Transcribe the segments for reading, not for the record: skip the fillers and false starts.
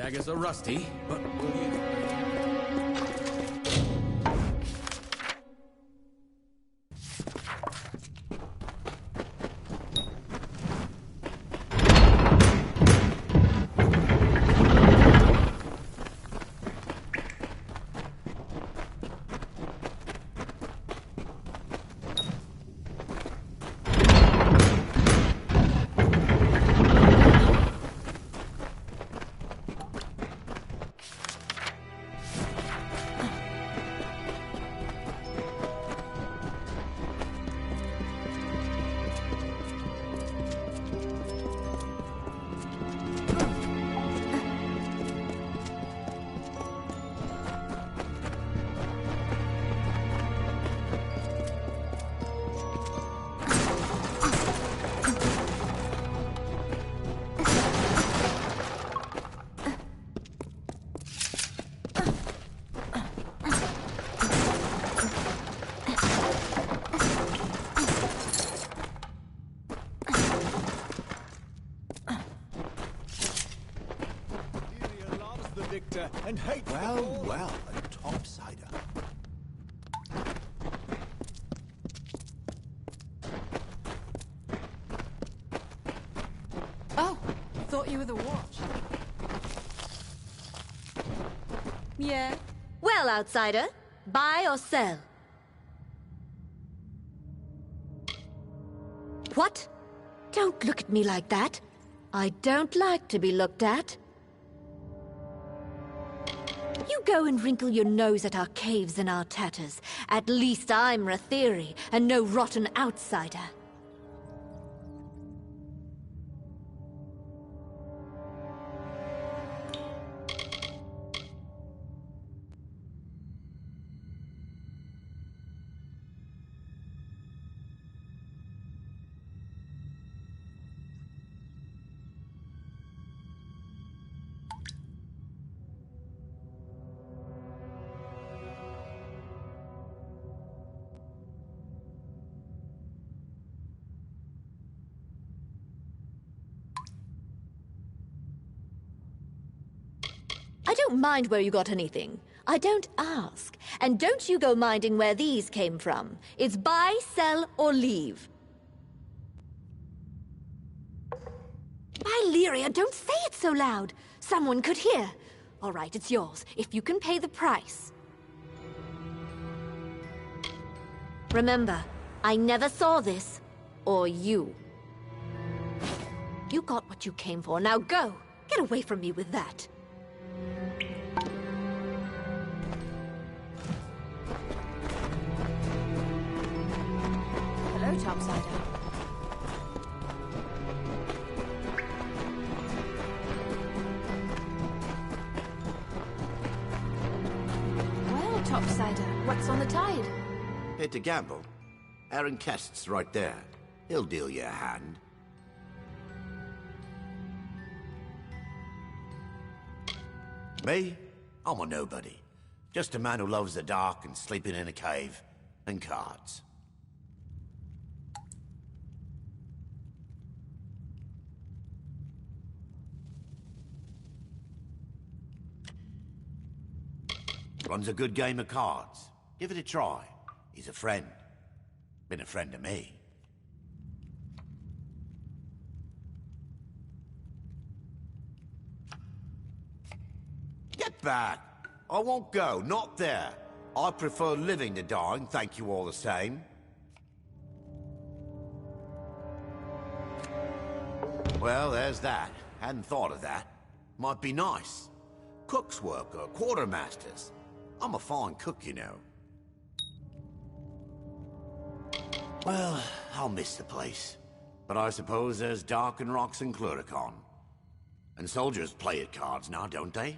Daggers are rusty, but will you... And hate well, a topsider. Oh, thought you were the watch. Yeah. Well, outsider, buy or sell? What? Don't look at me like that. I don't like to be looked at. You go and wrinkle your nose at our caves and our tatters. At least I'm Ratheri, and no rotten outsider. I don't mind where you got anything. I don't ask. And don't you go minding where these came from. It's buy, sell, or leave. By Lyria, don't say it so loud. Someone could hear. All right, it's yours, if you can pay the price. Remember, I never saw this. Or you. You got what you came for. Now go. Get away from me with that. Hello, topsider. Well, topsider, what's on the tide? Here to gamble. Aaron Kest's right there. He'll deal you a hand. Me? I'm a nobody. Just a man who loves the dark and sleeping in a cave. And cards. Runs a good game of cards. Give it a try. He's a friend. Been a friend to me. Get back! I won't go, not there. I prefer living to dying, thank you all the same. Well, there's that. Hadn't thought of that. Might be nice. Cook's work or quartermaster's. I'm a fine cook, you know. Well, I'll miss the place. But I suppose there's dark and rocks in Cluricon. And soldiers play at cards now, don't they?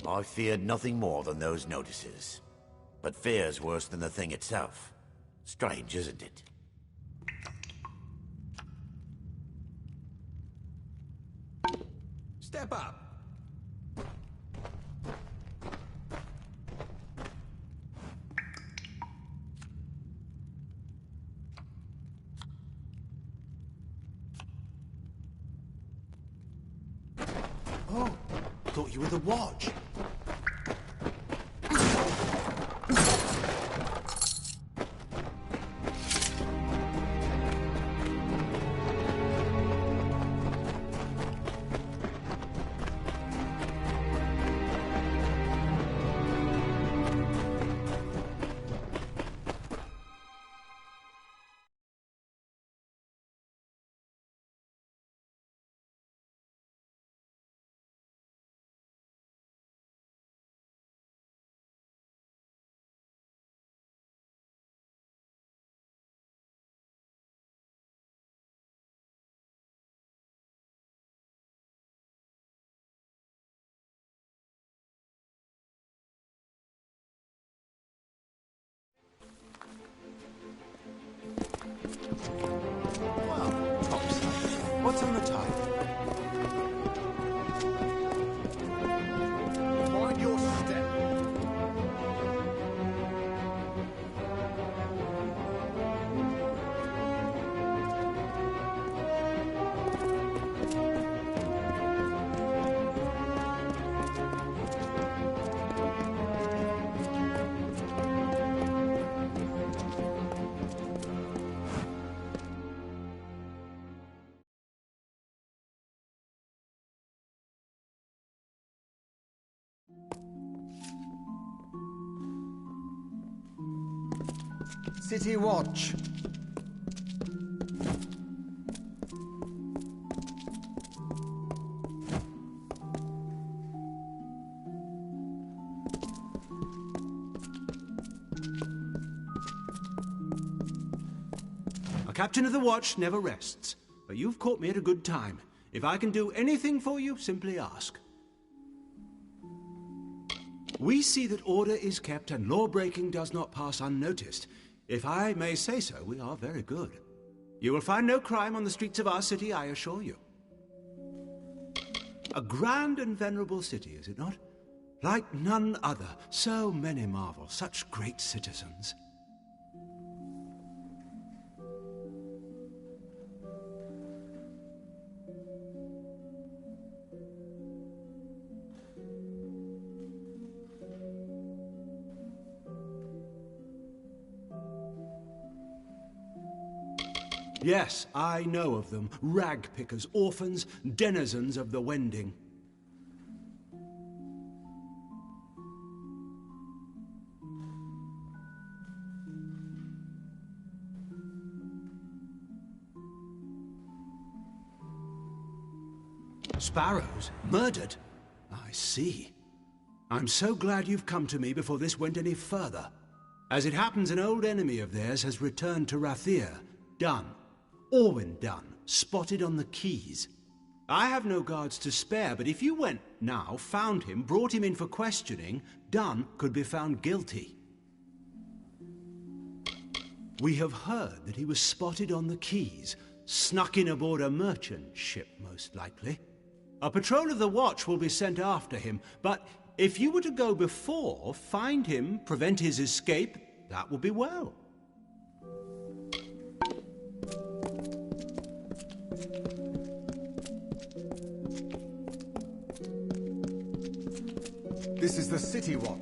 I feared nothing more than those notices. But fear's worse than the thing itself. Strange, isn't it? Step up. thought you were the Watch. Well, topside. What's on the tide? Mind your step. City Watch. A captain of the watch never rests, but you've caught me at a good time. If I can do anything for you, simply ask. We see that order is kept and law-breaking does not pass unnoticed. If I may say so, we are very good. You will find no crime on the streets of our city, I assure you. A grand and venerable city, is it not? Like none other. So many marvels, such great citizens. Yes, I know of them. Rag pickers, orphans, denizens of the Wending. Sparrows? Murdered? I see. I'm so glad you've come to me before this went any further. As it happens, an old enemy of theirs has returned to Rathir. Done. Orwin Dunn, spotted on the quays. I have no guards to spare, but if you went now, found him, brought him in for questioning, Dunn could be found guilty. We have heard that he was spotted on the quays, snuck in aboard a merchant ship, most likely. A patrol of the watch will be sent after him, but if you were to go before, find him, prevent his escape, that would be well. This is the City Watch.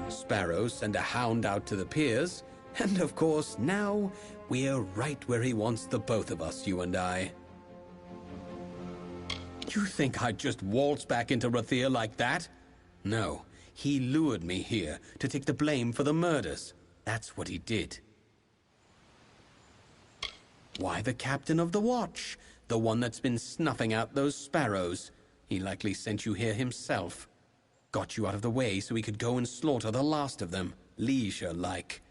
Sparrows send a hound out to the piers, and of course, now we're right where he wants the both of us, you and I. You think I'd just waltz back into Rathir like that? No, he lured me here to take the blame for the murders. That's what he did. Why, the captain of the watch. The one that's been snuffing out those sparrows. He likely sent you here himself. Got you out of the way so he could go and slaughter the last of them, leisure-like.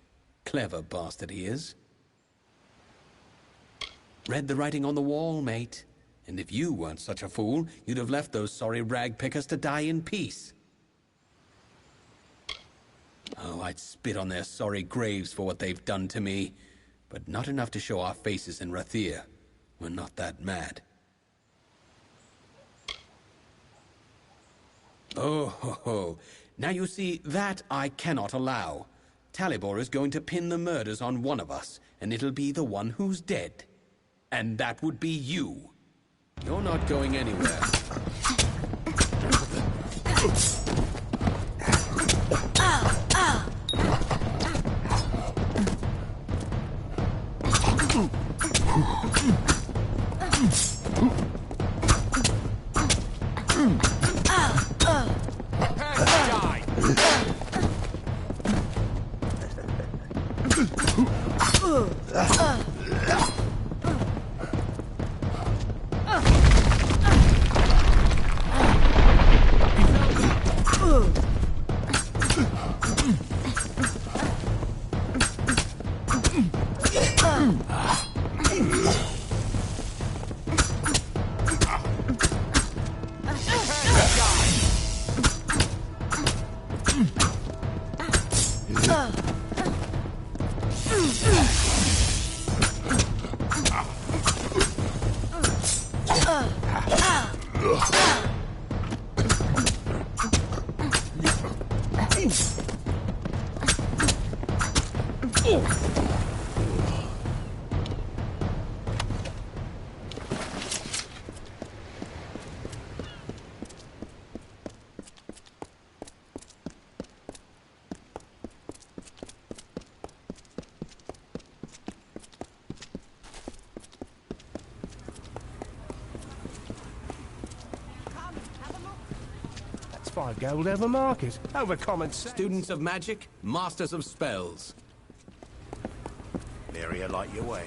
Clever bastard he is. Read the writing on the wall, mate. And if you weren't such a fool, you'd have left those sorry rag pickers to die in peace. Oh, I'd spit on their sorry graves for what they've done to me. But not enough to show our faces in Rathir. We're not that mad. Oh, ho, ho. Now you see, that I cannot allow. Talibor is going to pin the murders on one of us, and it'll be the one who's dead. And that would be you. You're not going anywhere. That's 5 gold over market. Over common sense. Students of magic, masters of spells. Very light your way.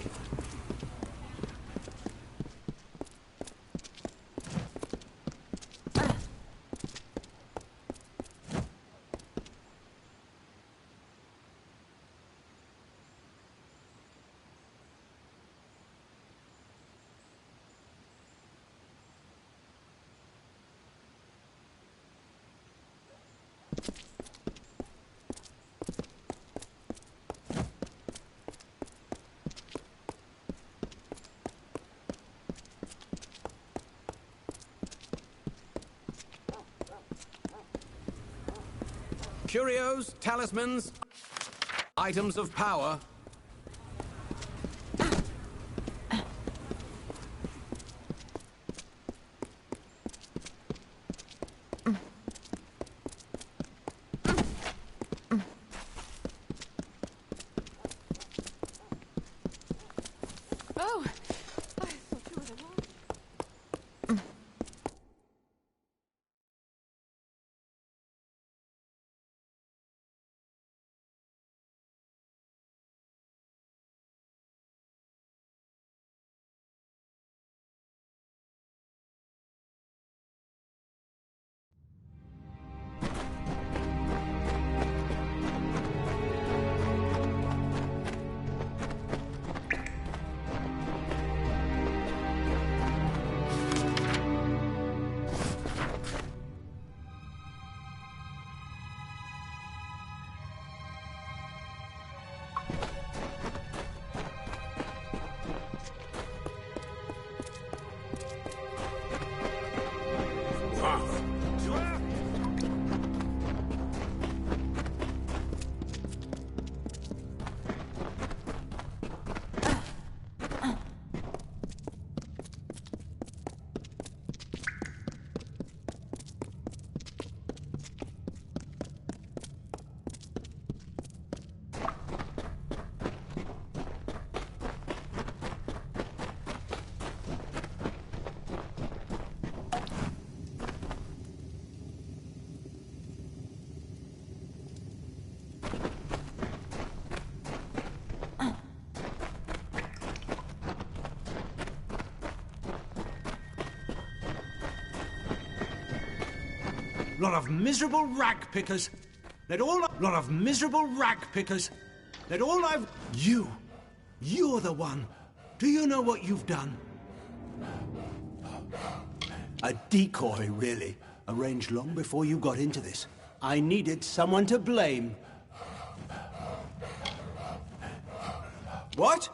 Curios, talismans, items of power. Lot of miserable rag pickers. Lot of miserable rag pickers. You're the one. Do you know what you've done? A decoy, really. Arranged long before you got into this. I needed someone to blame. What?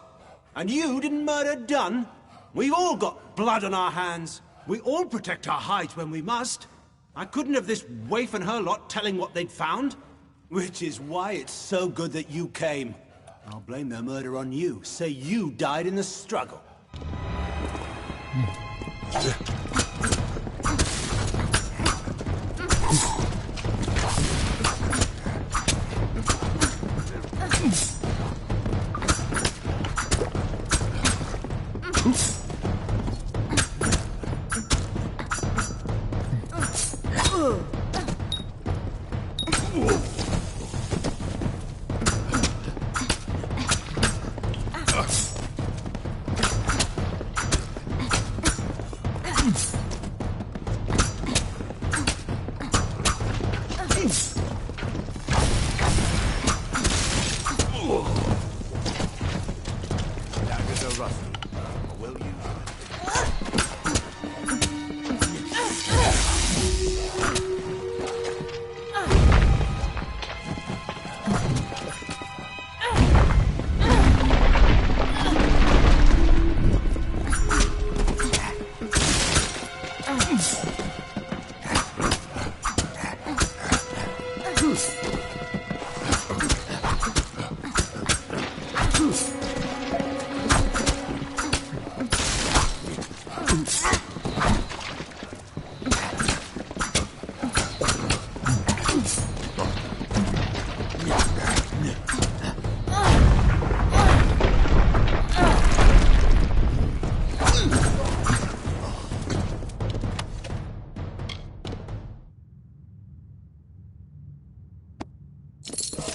And you didn't murder Dunn? We've all got blood on our hands. We all protect our hides when we must. I couldn't have this waif and her lot telling what they'd found. Which is why it's so good that you came. I'll blame their murder on you. Say you died in the struggle.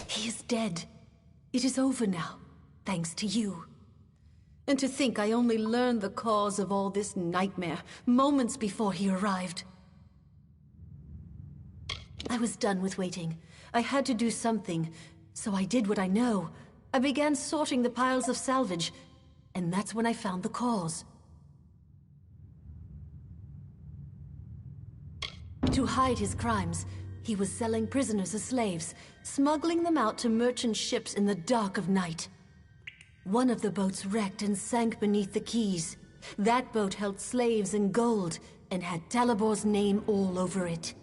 He is dead. It is over now, thanks to you. And to think I only learned the cause of all this nightmare moments before he arrived. I was done with waiting. I had to do something, so I did what I know. I began sorting the piles of salvage, and that's when I found the cause. To hide his crimes, he was selling prisoners as slaves, smuggling them out to merchant ships in the dark of night. One of the boats wrecked and sank beneath the quays. That boat held slaves and gold, and had Talibor's name all over it.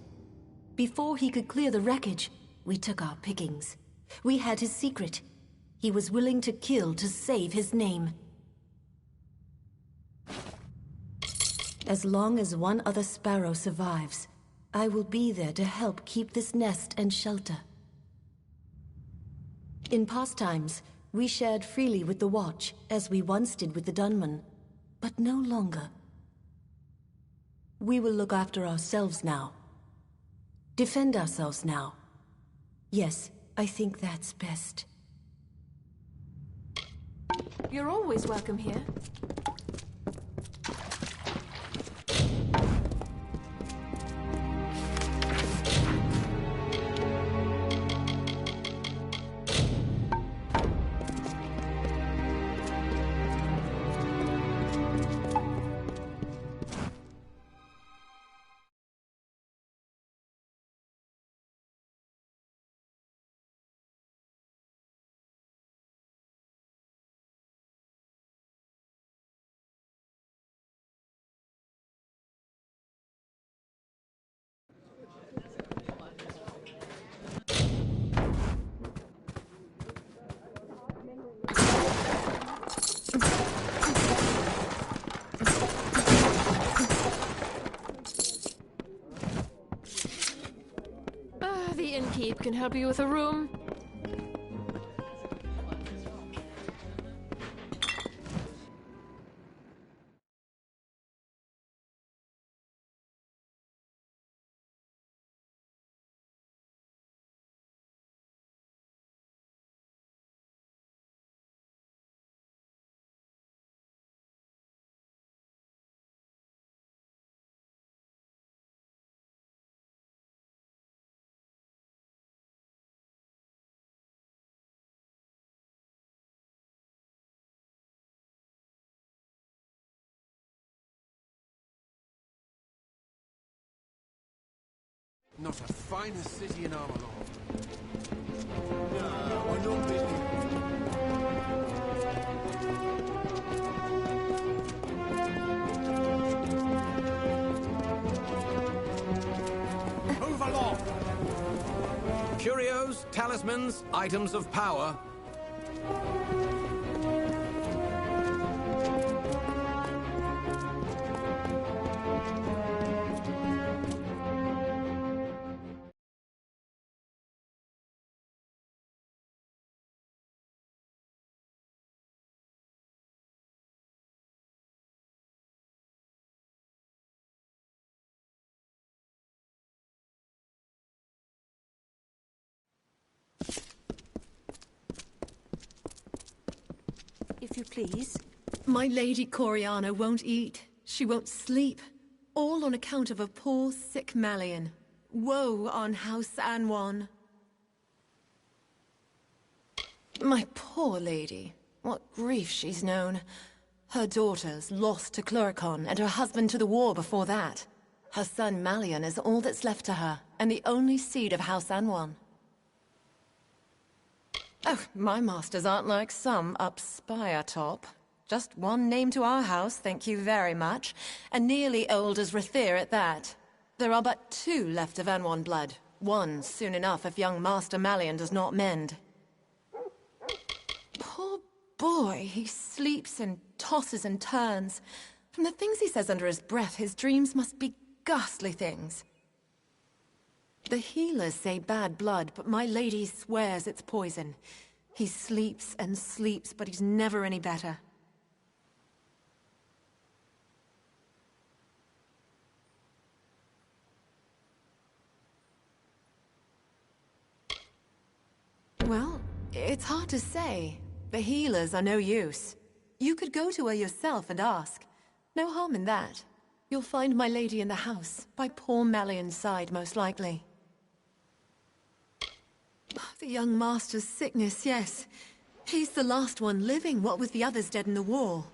Before he could clear the wreckage, we took our pickings. We had his secret. He was willing to kill to save his name. As long as one other sparrow survives, I will be there to help keep this nest and shelter. In past times, we shared freely with the Watch, as we once did with the Dunman, but no longer. We will look after ourselves now. Defend ourselves now. Yes, I think that's best. You're always welcome here. The innkeep can help you with a room. Not a finer city in Amalur. Move along! Curios, talismans, items of power. If you please. My Lady Coriana won't eat. She won't sleep. All on account of a poor, sick Malian. Woe on House Anwan. My poor lady. What grief she's known. Her daughters lost to Cluricon, and her husband to the war before that. Her son Malian is all that's left to her, and the only seed of House Anwan. Oh, my masters aren't like some up Spire top. Just one name to our house, thank you very much, and nearly old as Rathir at that. There are but 2 left of Anwan blood. One soon enough if young Master Malian does not mend. Poor boy, he sleeps and tosses and turns. From the things he says under his breath, his dreams must be ghastly things. The healers say bad blood, but my lady swears it's poison. He sleeps and sleeps, but he's never any better. Well, it's hard to say. The healers are no use. You could go to her yourself and ask. No harm in that. You'll find my lady in the house, by poor Malian's side, most likely. The young master's sickness, yes. He's the last one living, what with the others dead in the war.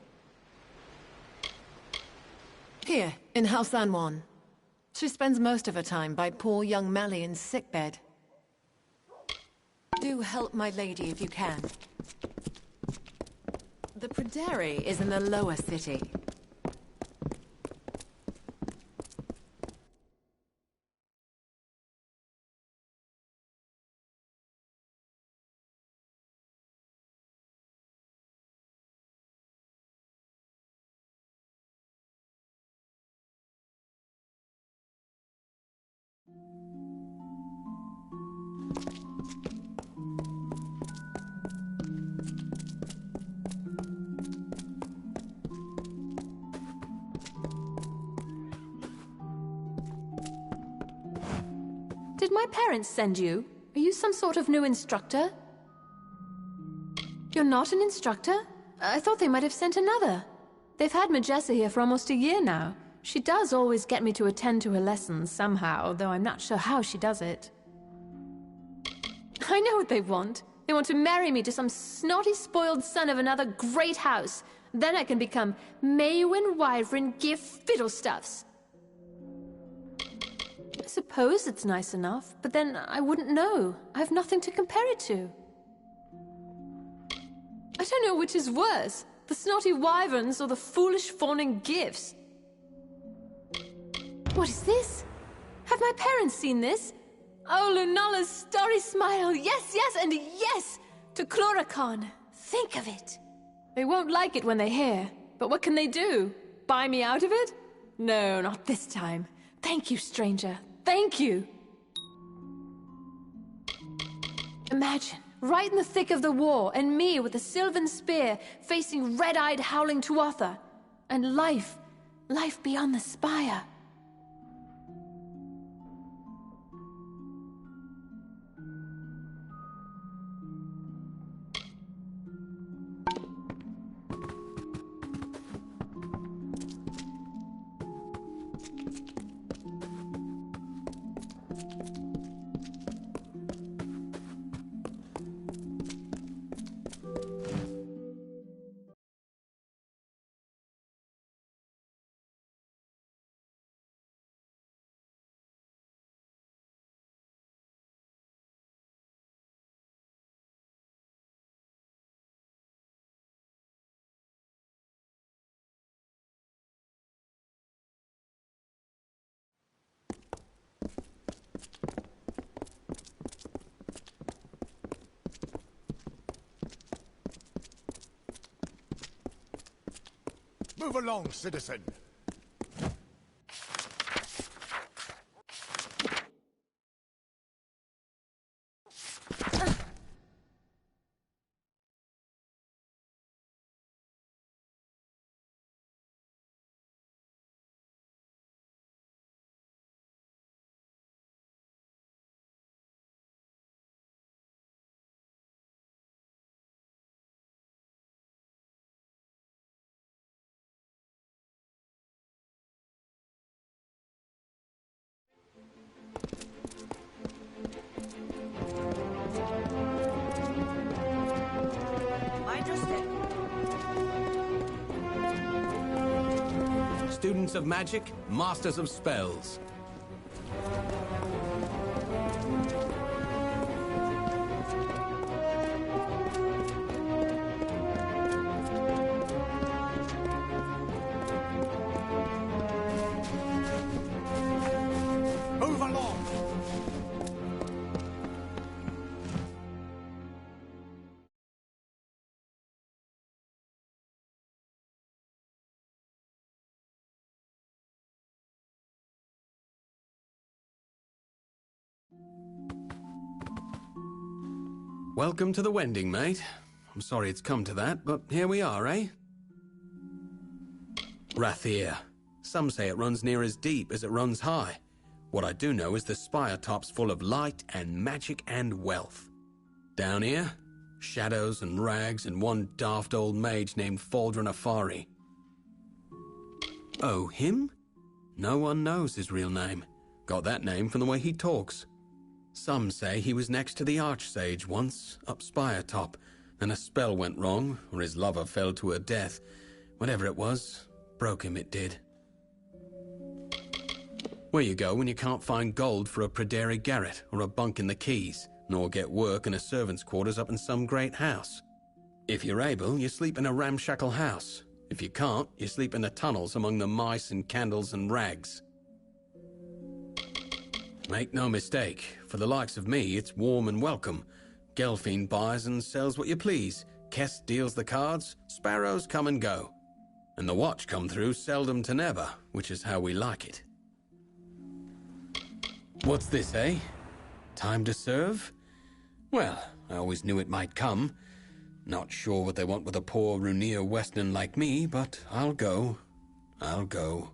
Here, in House Anwan. She spends most of her time by poor young Malian's sickbed. Do help my lady if you can. The Pryderi is in the lower city. Did my parents send you? Are you some sort of new instructor? You're not an instructor? I thought they might have sent another. They've had Majessa here for almost a year now. She does always get me to attend to her lessons somehow, though I'm not sure how she does it. I know what they want. They want to marry me to some snotty, spoiled son of another great house. Then I can become Maywin Wyvern Gif Fiddlestuffs. I suppose it's nice enough, but then I wouldn't know. I have nothing to compare it to. I don't know which is worse, the snotty wyverns or the foolish fawning gifts. What is this? Have my parents seen this? Oh, Lunala's starry smile, yes, yes, and yes! To Cluricon, think of it! They won't like it when they hear, but what can they do? Buy me out of it? No, not this time. Thank you, stranger. Thank you! Imagine, right in the thick of the war, and me with a sylvan spear, facing red-eyed howling Tuatha. And life beyond the spire. Move along, citizen. Students of magic, masters of spells. Move along. Welcome to the Wending, mate. I'm sorry it's come to that, but here we are, eh? Rathir. Some say it runs near as deep as it runs high. What I do know is the spire top's full of light and magic and wealth. Down here, shadows and rags and one daft old mage named Faldron Afari. Oh, him? No one knows his real name. Got that name from the way he talks. Some say he was next to the Archsage once, up Spire Top, and a spell went wrong, or his lover fell to her death. Whatever it was, broke him it did. Where you go when you can't find gold for a Praderi garret or a bunk in the Keys, nor get work in a servant's quarters up in some great house. If you're able, you sleep in a ramshackle house. If you can't, you sleep in the tunnels among the mice and candles and rags. Make no mistake, for the likes of me, it's warm and welcome. Gelfine buys and sells what you please. Kest deals the cards, sparrows come and go. And the watch come through seldom to never, which is how we like it. What's this, eh? Time to serve? Well, I always knew it might come. Not sure what they want with a poor Runir Westerner like me, but I'll go. I'll go.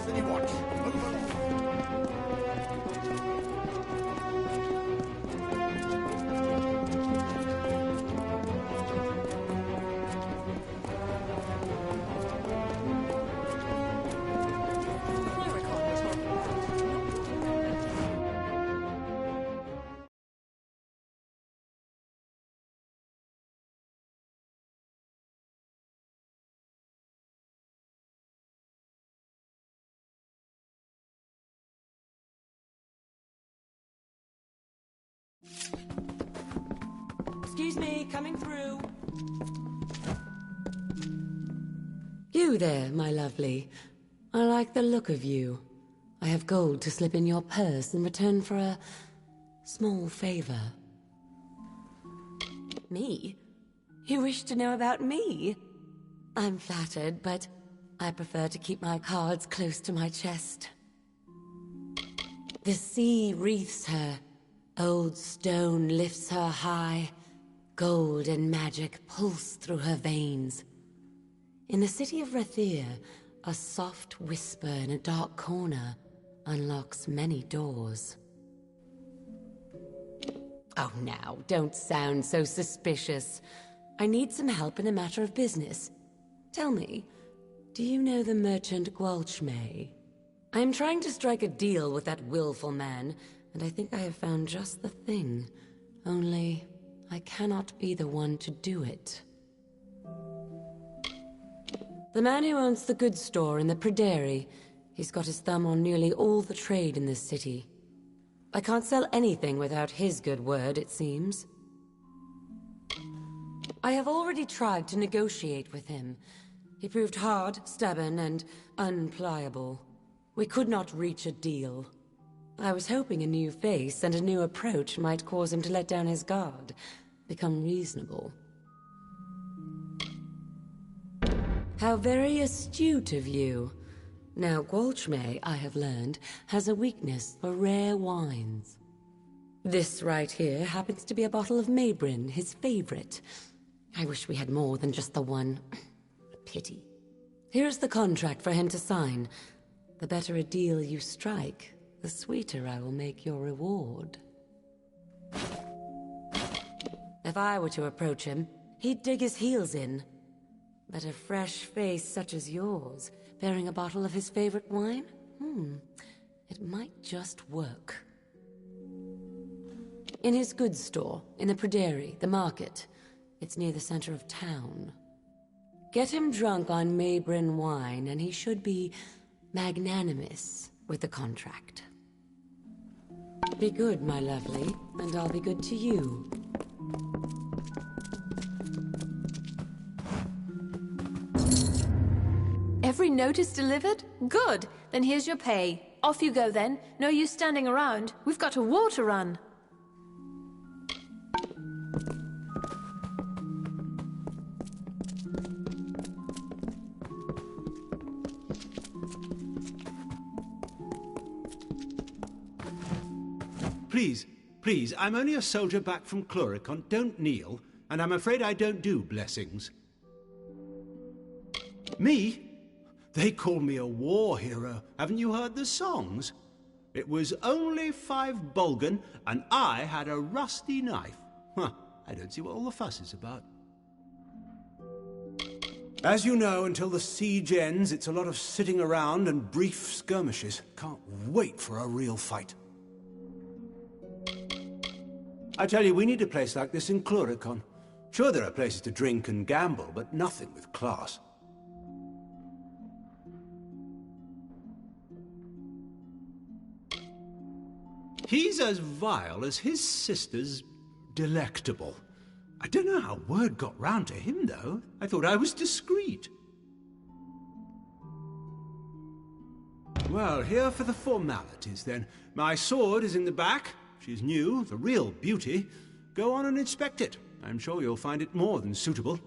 City Watch. Move along. Excuse me, coming through. You there, my lovely. I like the look of you. I have gold to slip in your purse in return for a small favor. Me? You wish to know about me? I'm flattered, but I prefer to keep my cards close to my chest. The sea wreathes her. Old stone lifts her high. Gold and magic pulse through her veins. In the city of Rathir, a soft whisper in a dark corner unlocks many doors. Oh, now, don't sound so suspicious. I need some help in a matter of business. Tell me, do you know the merchant Gwalchmay? I am trying to strike a deal with that willful man, and I think I have found just the thing. Only, I cannot be the one to do it. The man who owns the goods store in the Prairie, he's got his thumb on nearly all the trade in this city. I can't sell anything without his good word, it seems. I have already tried to negotiate with him. He proved hard, stubborn, and unpliable. We could not reach a deal. I was hoping a new face and a new approach might cause him to let down his guard, become reasonable. How very astute of you. Now, Gwalchmey, I have learned, has a weakness for rare wines. This right here happens to be a bottle of Maybrin, his favorite. I wish we had more than just the one. Pity. Here's the contract for him to sign. The better a deal you strike, the sweeter I will make your reward. If I were to approach him, he'd dig his heels in. But a fresh face such as yours, bearing a bottle of his favorite wine? It might just work. In his goods store, in the Prairie, the market. It's near the center of town. Get him drunk on Maybrin wine, and he should be magnanimous with the contract. Be good, my lovely, and I'll be good to you. Every note is delivered? Good. Then here's your pay. Off you go then. No use standing around. We've got a war to run. Please, I'm only a soldier back from Chloricon. Don't kneel, and I'm afraid I don't do blessings. Me? They call me a war hero. Haven't you heard the songs? It was only 5 Bulgan, and I had a rusty knife. I don't see what all the fuss is about. As you know, until the siege ends, it's a lot of sitting around and brief skirmishes. Can't wait for a real fight. I tell you, we need a place like this in Chloricon. Sure, there are places to drink and gamble, but nothing with class. He's as vile as his sister's delectable. I don't know how word got round to him, though. I thought I was discreet. Well, here for the formalities, then. My sword is in the back. She's new, the real beauty. Go on and inspect it. I'm sure you'll find it more than suitable.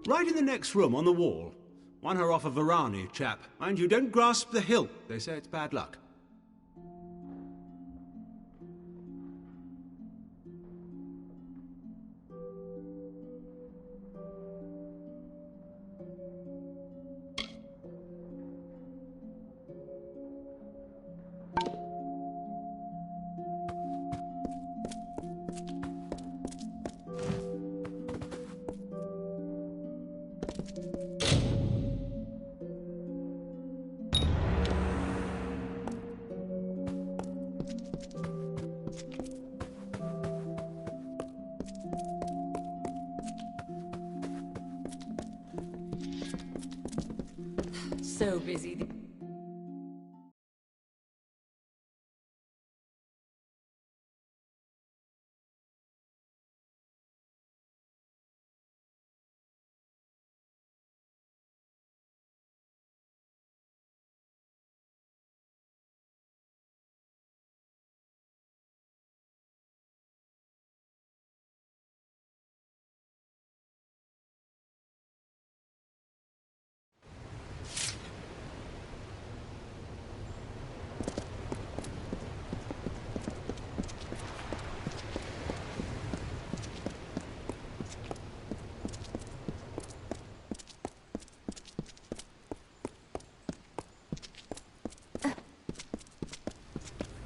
Right in the next room on the wall. Won her off a Varani chap. Mind you, don't grasp the hilt. They say it's bad luck. So busy.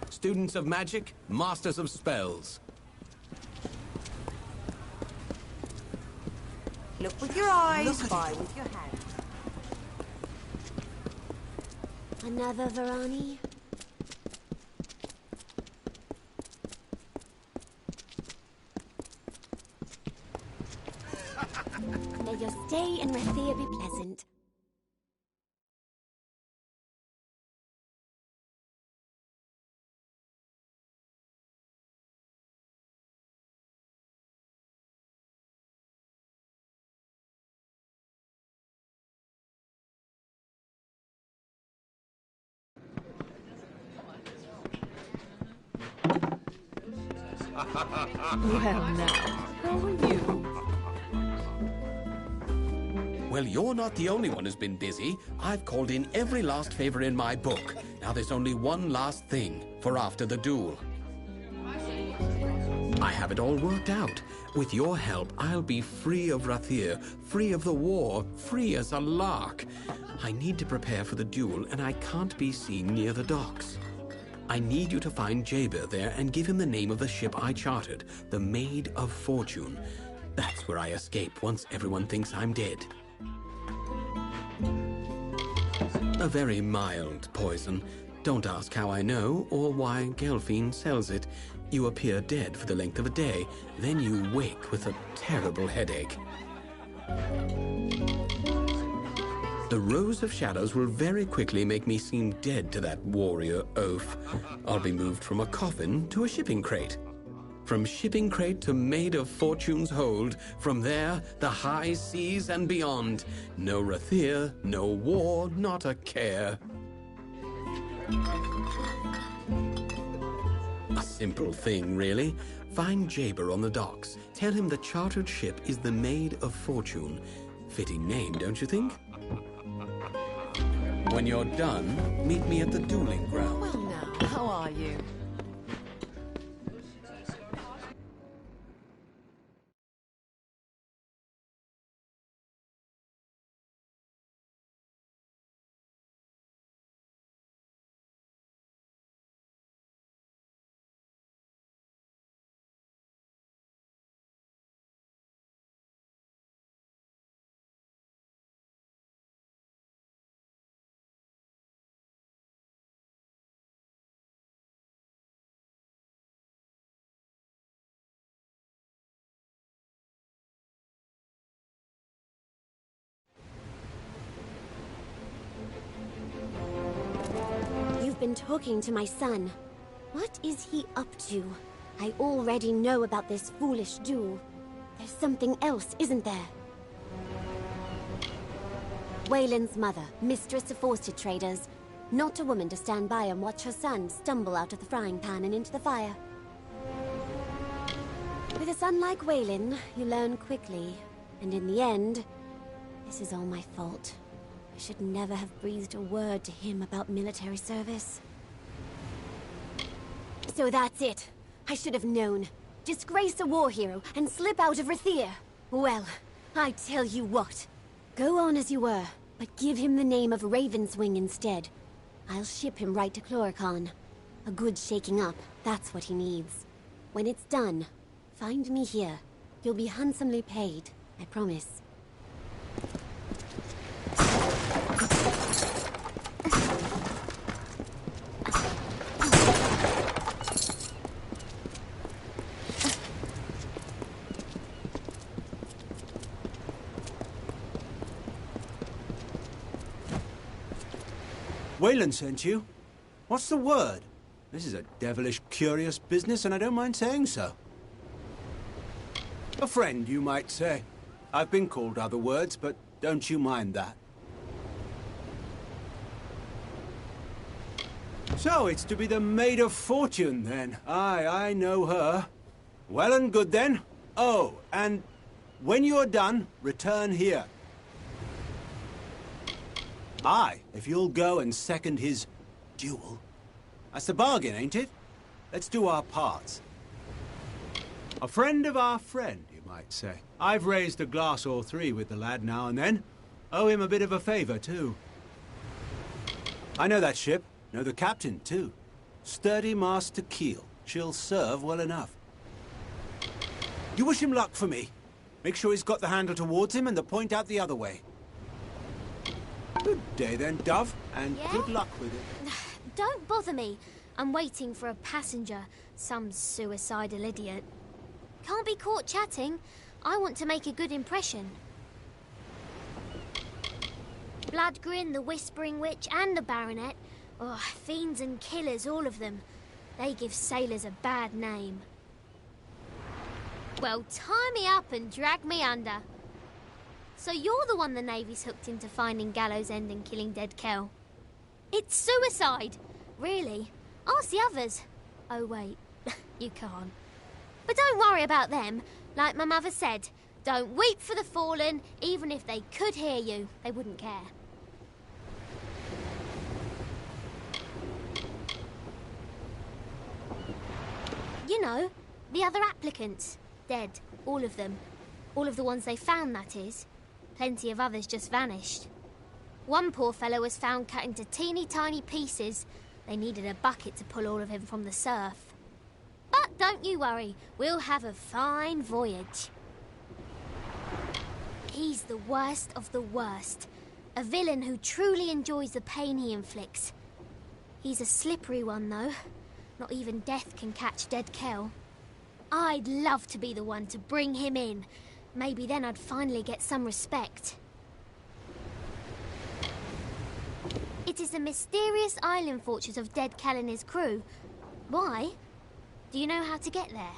Students of magic, masters of spells. Look with your eyes, buy with your hands. Another Varani? May your stay in Rathia be pleasant. Well now, how are you? Well, you're not the only one who's been busy. I've called in every last favor in my book. Now there's only one last thing for after the duel. I have it all worked out. With your help, I'll be free of Rathir, free of the war, free as a lark. I need to prepare for the duel, and I can't be seen near the docks. I need you to find Jabir there and give him the name of the ship I chartered, the Maid of Fortune. That's where I escape once everyone thinks I'm dead. A very mild poison. Don't ask how I know or why Gelfine sells it. You appear dead for the length of a day, then you wake with a terrible headache. The Rose of Shadows will very quickly make me seem dead to that warrior oaf. I'll be moved from a coffin to a shipping crate. From shipping crate to Maid of Fortune's hold, from there, the high seas and beyond. No Rathir, no war, not a care. A simple thing, really. Find Jabir on the docks. Tell him the chartered ship is the Maid of Fortune. Fitting name, don't you think? When you're done, meet me at the dueling ground. Well now, how are you? You've been talking to my son. What is he up to? I already know about this foolish duel. There's something else, isn't there? Wayland's mother, mistress of worsted traders. Not a woman to stand by and watch her son stumble out of the frying pan and into the fire. With a son like Wayland, you learn quickly. And in the end, this is all my fault. I should never have breathed a word to him about military service. So that's it. I should have known. Disgrace a war hero and slip out of Rathir. Well, I tell you what. Go on as you were, but give him the name of Ravenswing instead. I'll ship him right to Chloricon. A good shaking up, that's what he needs. When it's done, find me here. You'll be handsomely paid, I promise. Wayland sent you? What's the word? This is a devilish curious business, and I don't mind saying so. A friend, you might say. I've been called other words, but don't you mind that. So, it's to be the Maid of Fortune, then. Aye, I know her. Well and good, then. Oh, and when you're done, return here. Aye, if you'll go and second his duel. That's the bargain, ain't it? Let's do our parts. A friend of our friend, you might say. I've raised a glass or three with the lad now and then. Owe him a bit of a favor, too. I know that ship. Know the captain, too. Sturdy Master Keel. She'll serve well enough. You wish him luck for me. Make sure he's got the handle towards him and the point out the other way. Good day then, Dove, and Yeah? good luck with it. Don't bother me. I'm waiting for a passenger. Some suicidal idiot. Can't be caught chatting. I want to make a good impression. Bloodgrin, the Whispering Witch, and the Baronet. Oh, fiends and killers, all of them. They give sailors a bad name. Well, tie me up and drag me under. So you're the one the Navy's hooked into finding Gallows End and killing Dead Kel. It's suicide! Really? Ask the others. Oh, wait. You can't. But don't worry about them. Like my mother said, don't weep for the fallen. Even if they could hear you, they wouldn't care. You know, the other applicants. Dead. All of them. All of the ones they found, that is. Plenty of others just vanished. One poor fellow was found cut into teeny tiny pieces. They needed a bucket to pull all of him from the surf. But don't you worry, we'll have a fine voyage. He's the worst of the worst. A villain who truly enjoys the pain he inflicts. He's a slippery one, though. Not even death can catch Dead Kel. I'd love to be the one to bring him in. Maybe then I'd finally get some respect. It is the mysterious island fortress of Dead Kel and his crew. Why? Do you know how to get there?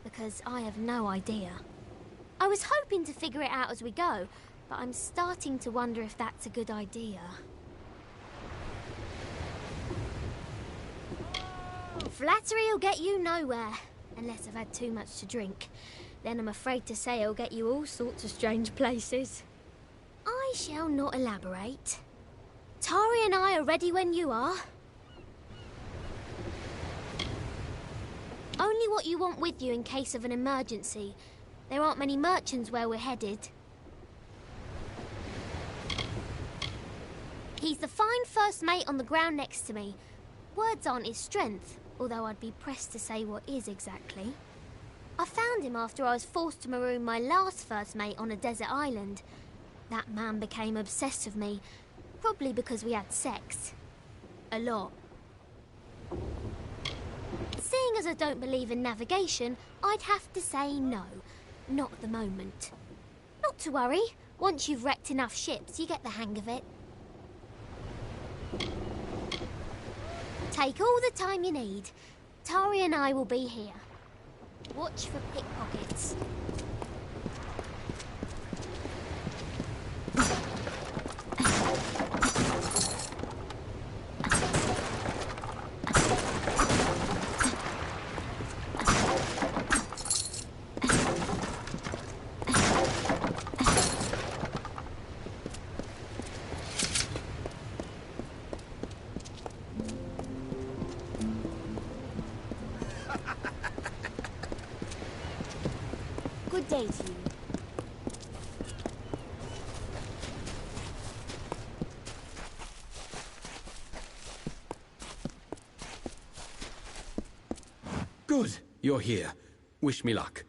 Because I have no idea. I was hoping to figure it out as we go, but I'm starting to wonder if that's a good idea. Flattery'll get you nowhere, unless I've had too much to drink. Then I'm afraid to say it'll get you all sorts of strange places. I shall not elaborate. Tari and I are ready when you are. Only what you want with you in case of an emergency. There aren't many merchants where we're headed. He's the fine first mate on the ground next to me. Words aren't his strength, although I'd be pressed to say what is exactly. I found him after I was forced to maroon my last first mate on a desert island. That man became obsessed with me, probably because we had sex. A lot. Seeing as I don't believe in navigation, I'd have to say no. Not at the moment. Not to worry. Once you've wrecked enough ships, you get the hang of it. Take all the time you need. Tari and I will be here. Watch for pickpockets. Good day to you. Good, you're here. Wish me luck.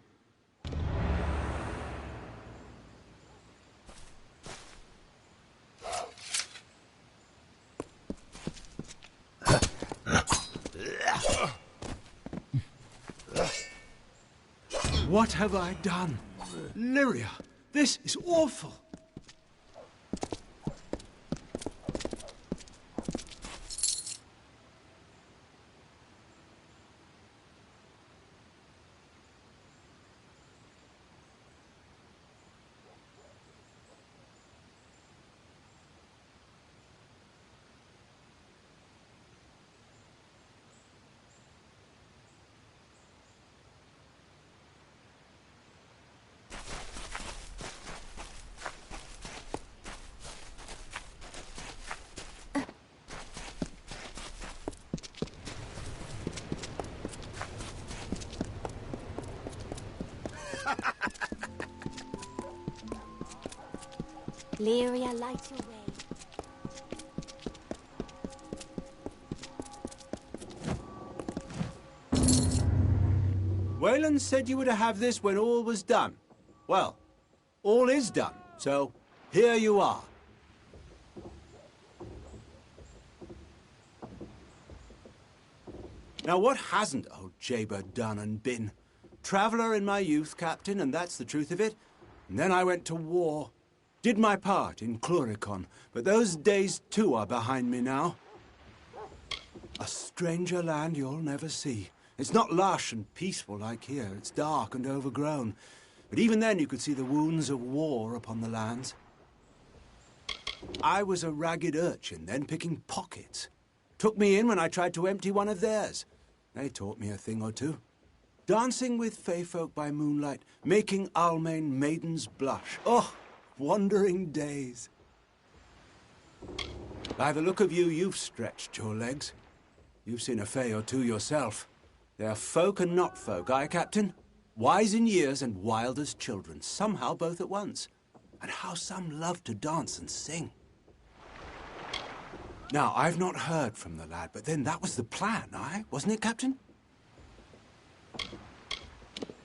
What have I done? Lyria, this is awful. Lyria, light your way. Wayland said you were to have this when all was done. Well, all is done, so here you are. Now, what hasn't old Jaber done and been? Traveller in my youth, Captain, and that's the truth of it. And then I went to war. Did my part in Cluricon, but those days too are behind me now. A stranger land you'll never see. It's not lush and peaceful like here. It's dark and overgrown. But even then you could see the wounds of war upon the lands. I was a ragged urchin then, picking pockets. Took me in when I tried to empty one of theirs. They taught me a thing or two. Dancing with fey folk by moonlight, making Almain maidens blush. Oh, wandering days. By the look of you, you've stretched your legs. You've seen a fey or two yourself. They're folk and not folk, aye, Captain? Wise in years and wild as children, somehow both at once. And how some love to dance and sing. Now, I've not heard from the lad, but then that was the plan, aye? Wasn't it, Captain?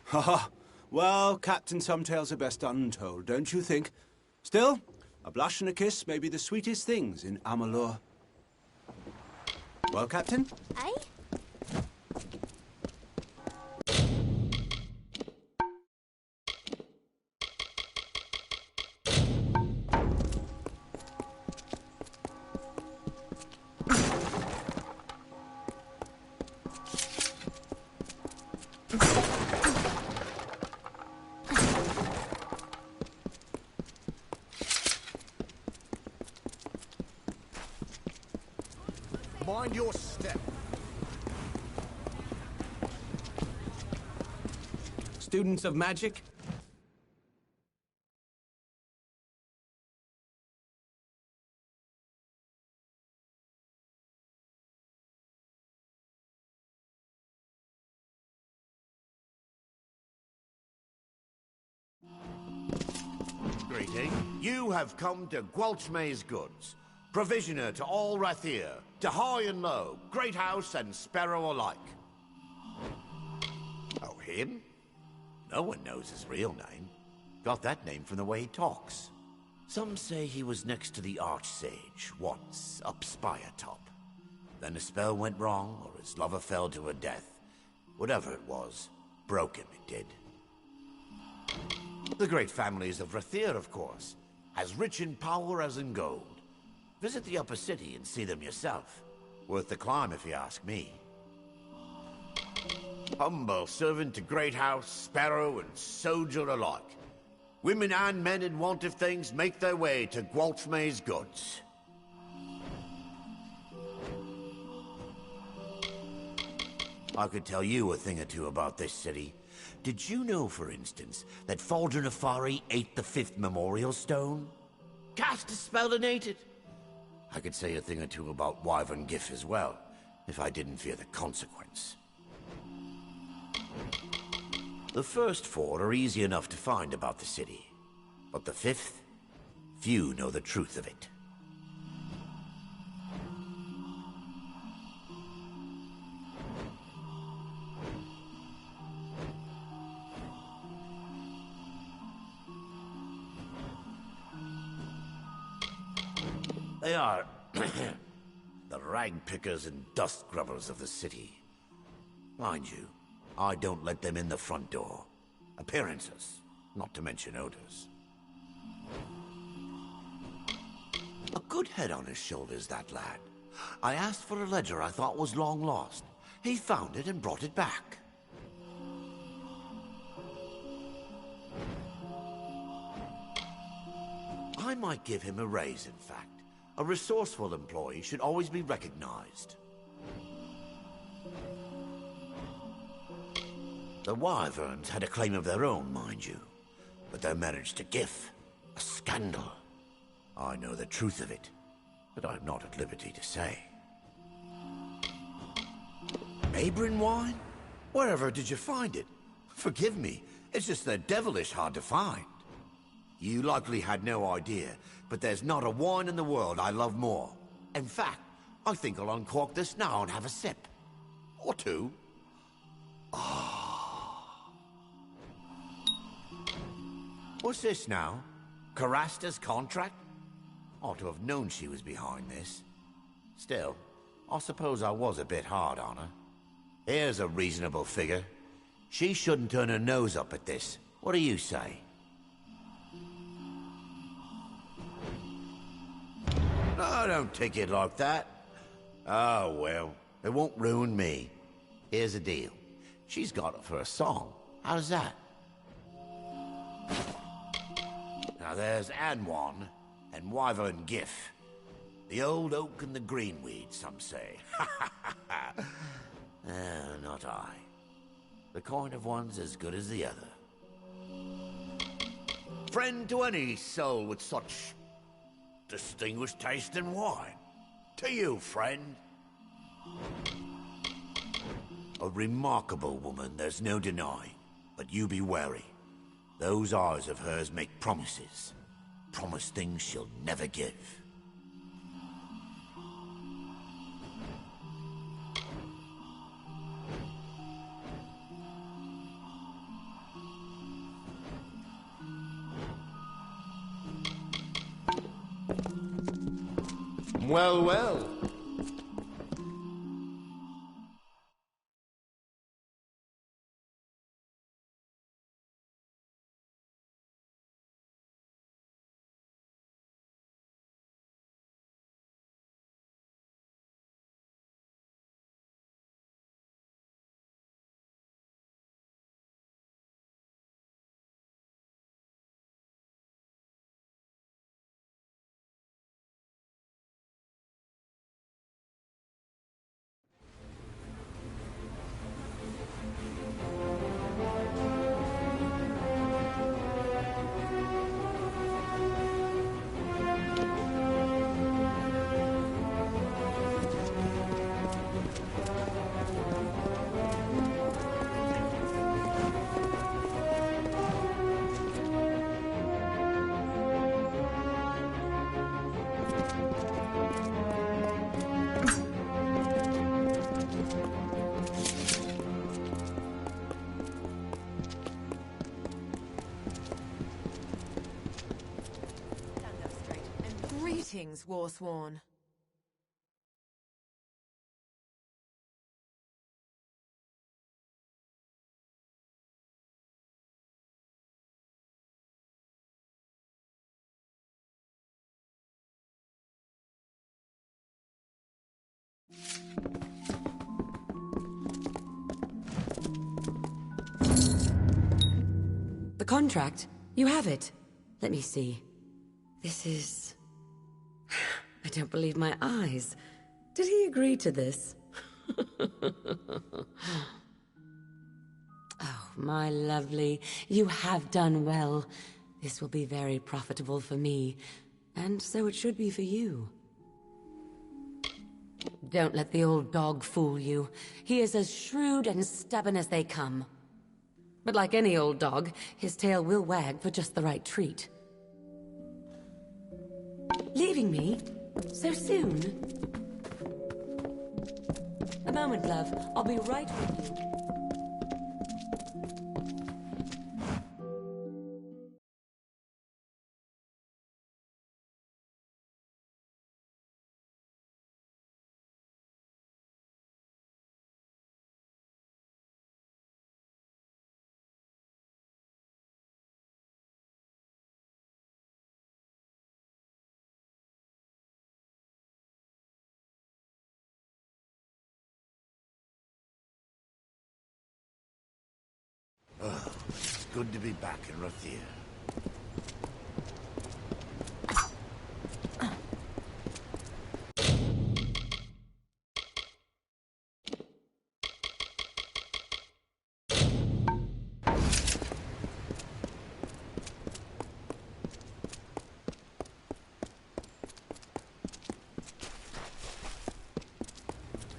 Ha ha. Well, Captain, some tales are best untold, don't you think? Still, a blush and a kiss may be the sweetest things in Amalur. Well, Captain? Aye? Mind your step. Students of magic? Greeting. You have come to Gwalchmay's goods. Provisioner to all Rathir, to high and low, great house and sparrow alike. Oh, him? No one knows his real name. Got that name from the way he talks. Some say he was next to the Archsage, once, up Spire Top. Then a spell went wrong, or his lover fell to her death. Whatever it was, broke him, it did. The great families of Rathir, of course, as rich in power as in gold. Visit the upper city and see them yourself. Worth the climb, if you ask me. Humble servant to great house, sparrow, and soldier alike. Women and men in want of things make their way to Gwalchmay's goods. I could tell you a thing or two about this city. Did you know, for instance, that Faldrin Afari ate the 5th memorial stone? Cast a spell and ate it. I could say a thing or two about Wyvern Gif as well, if I didn't fear the consequence. The first 4 are easy enough to find about the city, but the 5th, few know the truth of it. They are the rag pickers and dust grubbers of the city. Mind you, I don't let them in the front door. Appearances, not to mention odors. A good head on his shoulders, that lad. I asked for a ledger I thought was long lost. He found it and brought it back. I might give him a raise, in fact. A resourceful employee should always be recognized. The Wyverns had a claim of their own, mind you. But their marriage to Gif, a scandal. I know the truth of it, but I'm not at liberty to say. Abrin wine? Wherever did you find it? Forgive me, it's just they're devilish hard to find. You likely had no idea, but there's not a wine in the world I love more. In fact, I think I'll uncork this now and have a sip. Or two. Ah. What's this now? Carasta's contract? Ought to have known she was behind this. Still, I suppose I was a bit hard on her. Here's a reasonable figure. She shouldn't turn her nose up at this. What do you say? No, don't take it like that. Oh, well, it won't ruin me. Here's the deal. She's got it for a song. How's that? Now there's Anwan and Wyvern Gif. The old oak and the greenweed, some say. Not I. The kind of one's as good as the other. Friend to any soul with such distinguished taste in wine. To you, friend. A remarkable woman, there's no denying. But you be wary. Those eyes of hers make promises. Promise things she'll never give. Well, well. Greetings, Warsworn. The contract? You have it. Let me see. This is... I don't believe my eyes. Did he agree to this? Oh, my lovely. You have done well. This will be very profitable for me. And so it should be for you. Don't let the old dog fool you. He is as shrewd and stubborn as they come. But like any old dog, his tail will wag for just the right treat. Leaving me? So soon? A moment, love. I'll be right with you. It's good to be back in Rathir.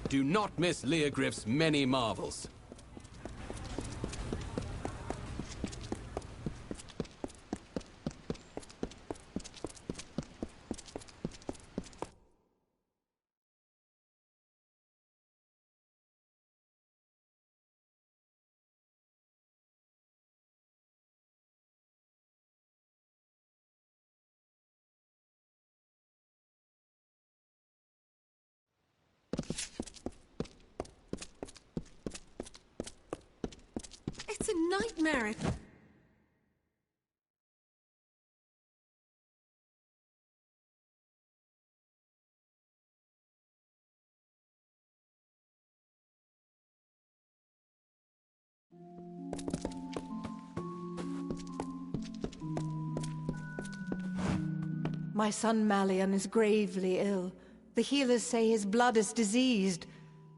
Do not miss Leogriff's many marvels. nightmare. My son Malian is gravely ill. The healers say his blood is diseased,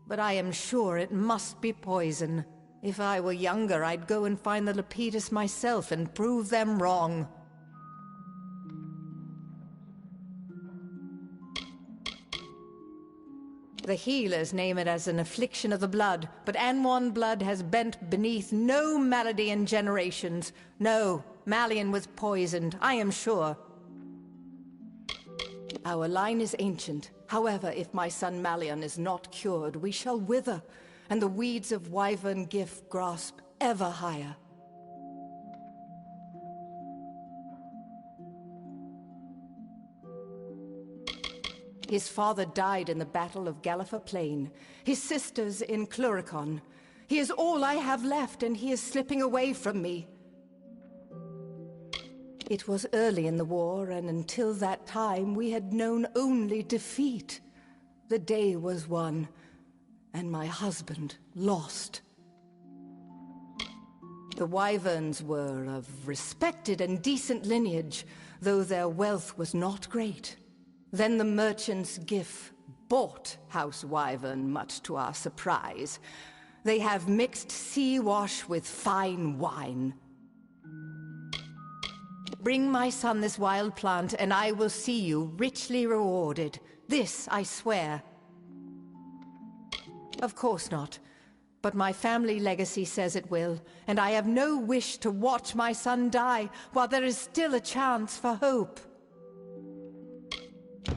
but I am sure it must be poison. If I were younger, I'd go and find the Lepidus myself and prove them wrong. The healers name it as an affliction of the blood, but Anwan blood has bent beneath no malady in generations. No, Malian was poisoned, I am sure. Our line is ancient. However, if my son Malian is not cured, we shall wither, and the weeds of wyvern gift grasp ever higher. His father died in the Battle of Galliffer Plain, his sisters in Cluricon. He is all I have left, and he is slipping away from me. It was early in the war, and until that time we had known only defeat. The day was won, and my husband lost. The wyverns were of respected and decent lineage, though their wealth was not great. Then the merchant's Gif bought House Wyvern, much to our surprise. They have mixed sea wash with fine wine. Bring my son this wild plant, and I will see you richly rewarded. This I swear. Of course not. But my family legacy says it will, and I have no wish to watch my son die while there is still a chance for hope.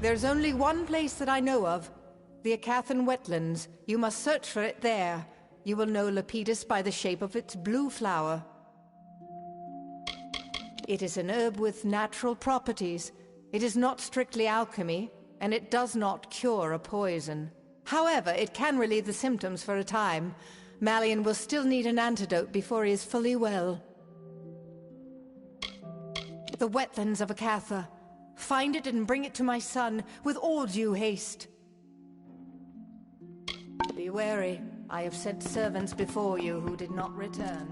There's only one place that I know of, the Acathan wetlands. You must search for it there. You will know Lepidus by the shape of its blue flower. It is an herb with natural properties. It is not strictly alchemy, and it does not cure a poison. However, it can relieve the symptoms for a time. Malian will still need an antidote before he is fully well. The wetlands of Acatha. Find it and bring it to my son, with all due haste. Be wary. I have sent servants before you who did not return.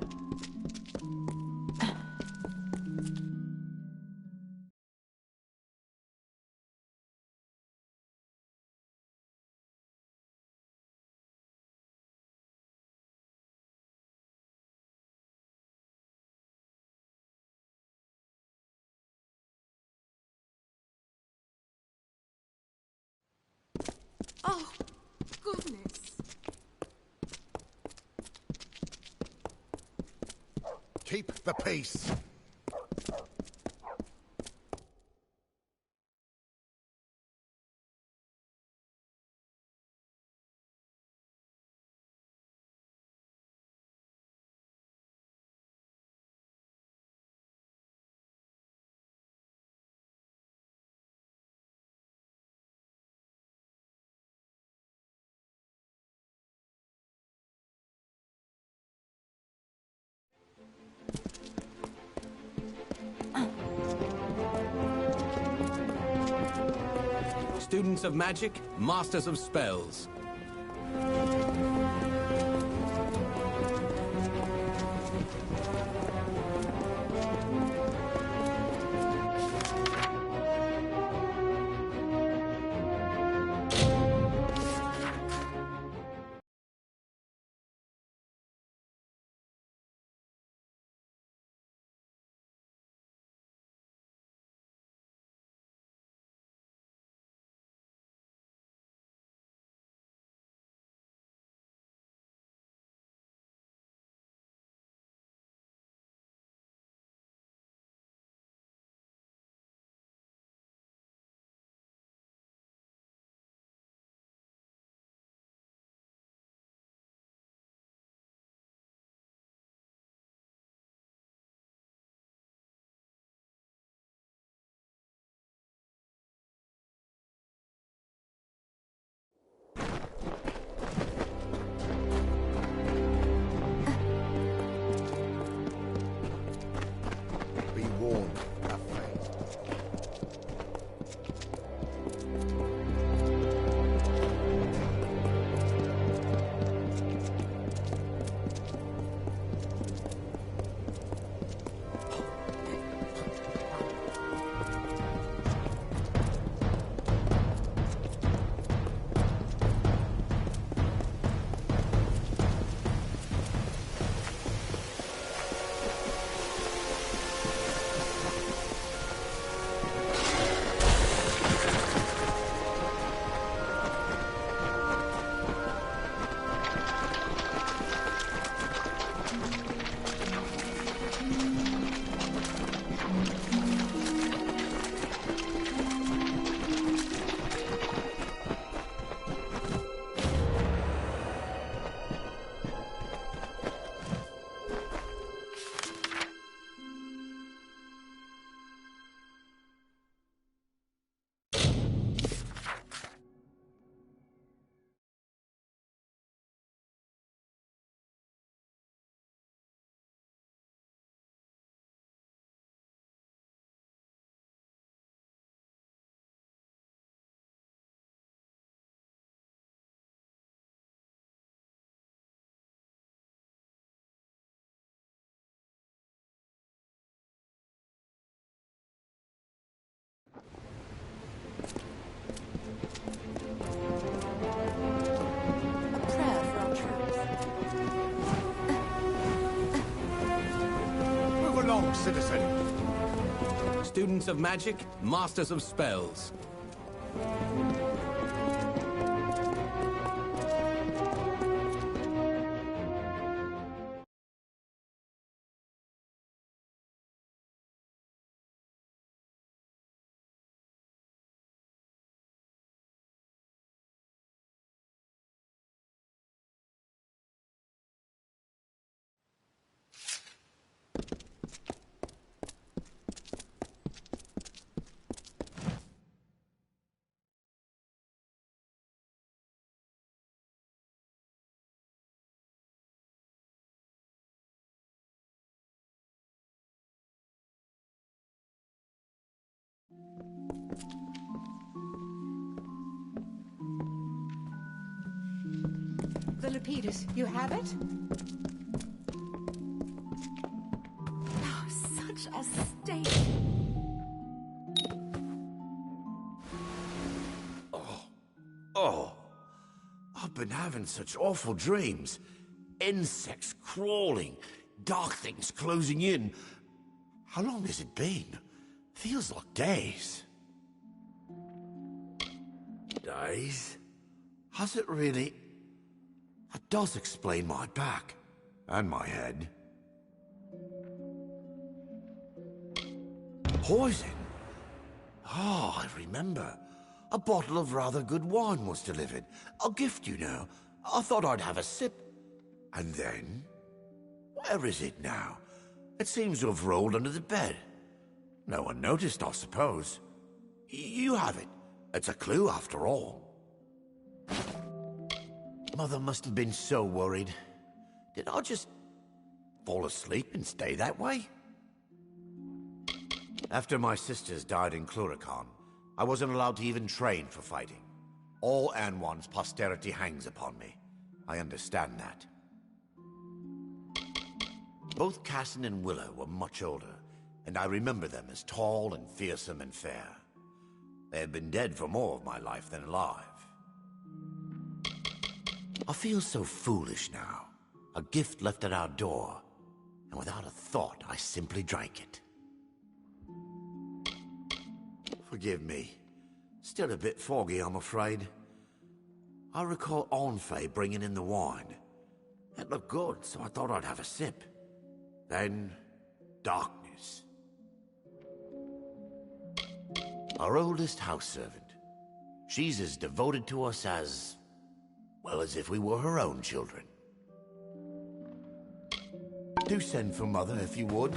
Oh, goodness. Keep the peace. Students of magic, masters of spells. wrong, citizen? Students of magic, masters of spells. The Lapidus, you have it? Oh, such a state. Oh, I've been having such awful dreams. Insects crawling, dark things closing in. How long has it been? Feels like days. Days? Has it really? That does explain my back. And my head. Poison? Oh, I remember. A bottle of rather good wine was delivered. A gift, you know. I thought I'd have a sip. And then? Where is it now? It seems to have rolled under the bed. No one noticed, I suppose. You have it. It's a clue, after all. Mother must have been so worried. Did I just fall asleep and stay that way? After my sisters died in Cluracan, I wasn't allowed to even train for fighting. All Anwan's posterity hangs upon me. I understand that. Both Cassin and Willow were much older, and I remember them as tall and fearsome and fair. They had been dead for more of my life than alive. I feel so foolish now. A gift left at our door, and without a thought, I simply drank it. Forgive me. Still a bit foggy, I'm afraid. I recall Onfei bringing in the wine. It looked good, so I thought I'd have a sip. Then, darkness. Our oldest house servant. She's as devoted to us as... well, as if we were her own children. Do send for Mother, if you would.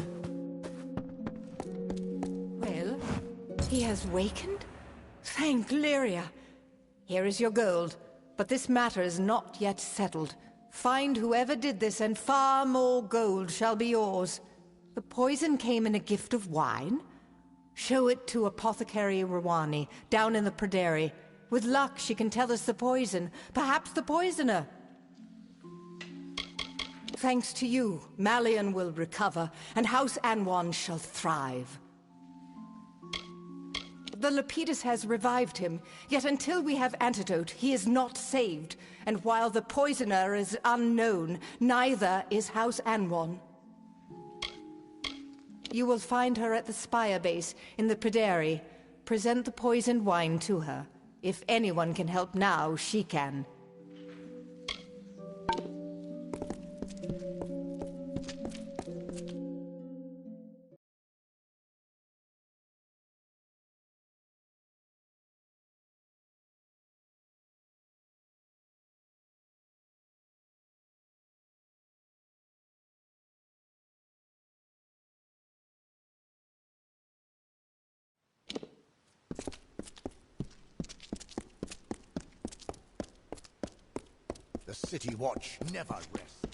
Well, he has wakened? Thank Lyria. Here is your gold, but this matter is not yet settled. Find whoever did this, and far more gold shall be yours. The poison came in a gift of wine? Show it to Apothecary Rwani, down in the Pryderi. With luck, she can tell us the poison. Perhaps the poisoner. Thanks to you, Malian will recover, and House Anwan shall thrive. The Lapidus has revived him, yet until we have antidote, he is not saved. And while the poisoner is unknown, neither is House Anwan. You will find her at the Spire base in the Pryderi. Present the poisoned wine to her. If anyone can help now, she can. The City Watch never rests.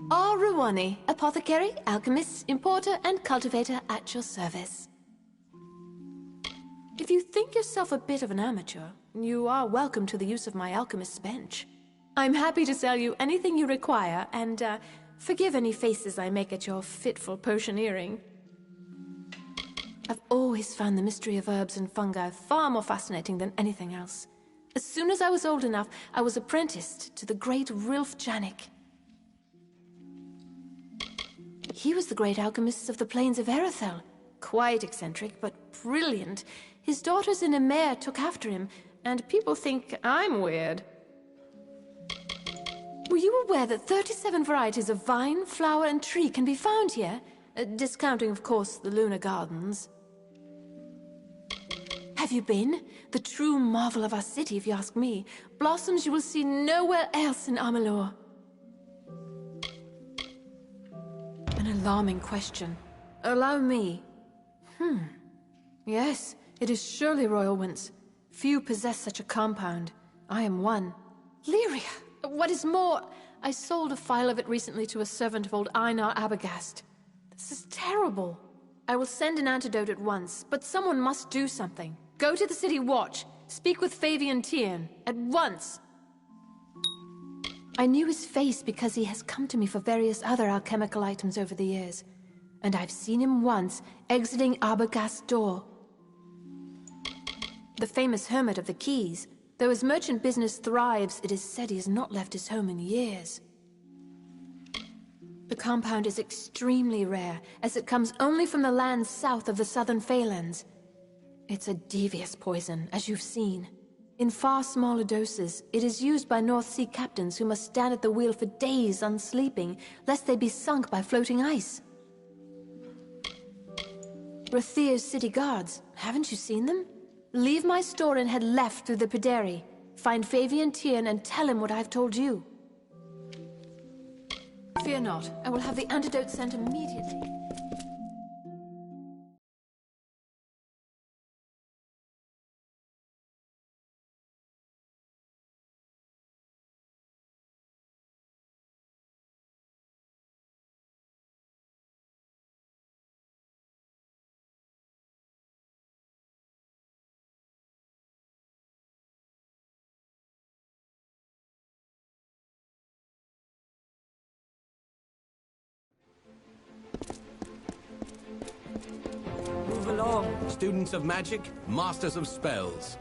REreckoning, apothecary, alchemist, importer, and cultivator at your service. If you think yourself a bit of an amateur, you are welcome to the use of my alchemist's bench. I'm happy to sell you anything you require, and forgive any faces I make at your fitful potioneering. I've always found the mystery of herbs and fungi far more fascinating than anything else. As soon as I was old enough, I was apprenticed to the great Rilf Janik. He was the great alchemist of the plains of Erethel. Quite eccentric, but brilliant. His daughters in Emer took after him, and people think I'm weird. Were you aware that 37 varieties of vine, flower, and tree can be found here? Discounting, of course, the lunar gardens. Have you been? The true marvel of our city, if you ask me. Blossoms you will see nowhere else in Amalur. An alarming question. Allow me. Yes, it is surely royal winds. Few possess such a compound. I am one. Lyria! What is more, I sold a phial of it recently to a servant of old Einar Abagast. This is terrible. I will send an antidote at once, but someone must do something. Go to the city watch. Speak with Fabian Tiern. At once! I knew his face because he has come to me for various other alchemical items over the years. And I've seen him once, exiting Arbogast's door. The famous hermit of the Keys. Though his merchant business thrives, it is said he has not left his home in years. The compound is extremely rare, as it comes only from the lands south of the southern Phalanx. It's a devious poison, as you've seen. In far smaller doses, it is used by North Sea captains who must stand at the wheel for days unsleeping, lest they be sunk by floating ice. Rathir's city guards, haven't you seen them? Leave my store and head left through the Pederi. Find Fabian Tiern and tell him what I've told you. Fear not, I will have the antidote sent immediately. Move along. Students of magic, masters of spells.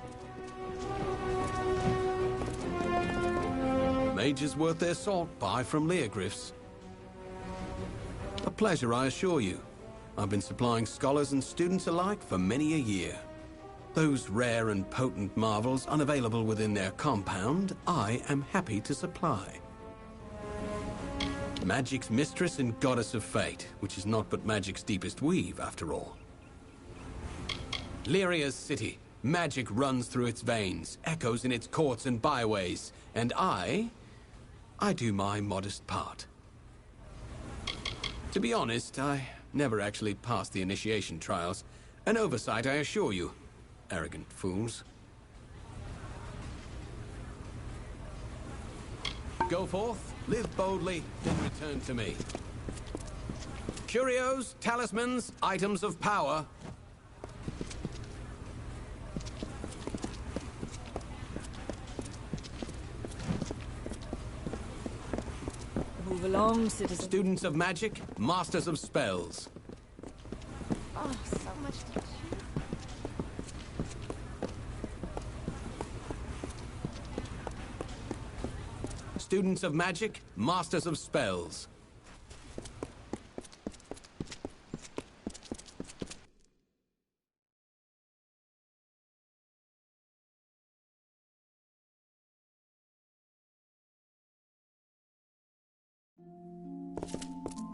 Mages worth their salt, buy from Leogryphs. A pleasure, I assure you. I've been supplying scholars and students alike for many a year. Those rare and potent marvels unavailable within their compound, I am happy to supply. Magic's mistress and goddess of fate, which is not but magic's deepest weave, after all. Lyria's city. Magic runs through its veins, echoes in its courts and byways, and I do my modest part. To be honest, I never actually passed the initiation trials. An oversight, I assure you. Arrogant fools. Go forth, live boldly, then return to me. Curios, talismans, items of power. Move along, citizen. Students of magic, masters of spells. Oh, so much to choose. Students of magic, masters of spells.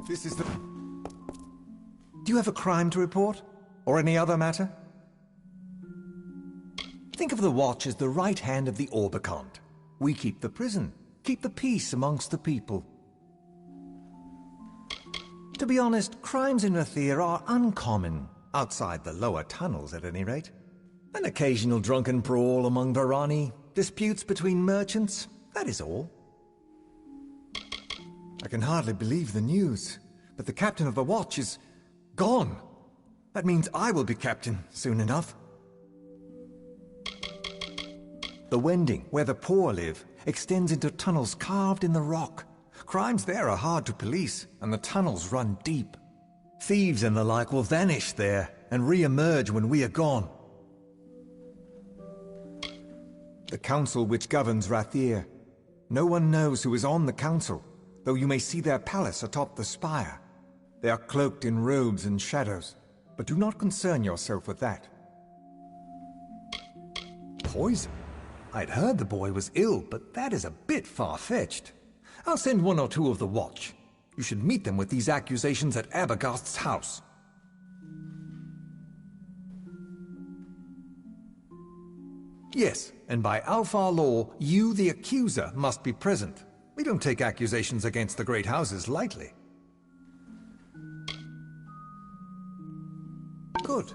This is the... Do you have a crime to report? Or any other matter? Think of the Watch as the right hand of the Orbicont. We keep the prison, keep the peace amongst the people. To be honest, crimes in Rathir are uncommon, outside the lower tunnels at any rate. An occasional drunken brawl among Varani, disputes between merchants, that is all. I can hardly believe the news, but the captain of the watch is gone. That means I will be captain soon enough. The Wending, where the poor live, extends into tunnels carved in the rock. Crimes there are hard to police, and the tunnels run deep. Thieves and the like will vanish there, and re-emerge when we are gone. The council which governs Rathir. No one knows who is on the council, though you may see their palace atop the spire. They are cloaked in robes and shadows, but do not concern yourself with that. Poison? I'd heard the boy was ill, but that is a bit far-fetched. I'll send one or two of the watch. You should meet them with these accusations at Abergast's house. Yes, and by Alfar law, you, the accuser, must be present. We don't take accusations against the great houses lightly. Good.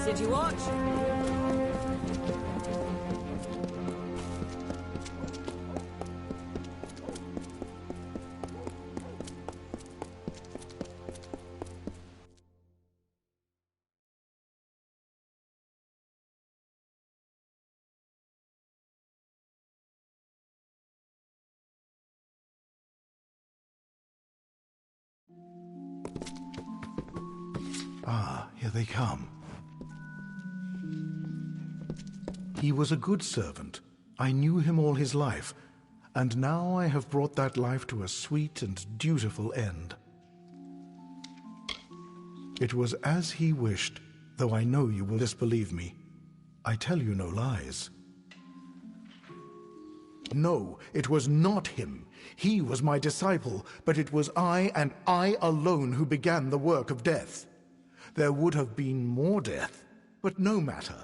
City Watch. Ah, here they come. He was a good servant. I knew him all his life, and now I have brought that life to a sweet and dutiful end. It was as he wished, though I know you will disbelieve me. I tell you no lies. No, it was not him. He was my disciple, but it was I and I alone who began the work of death. There would have been more death, but no matter.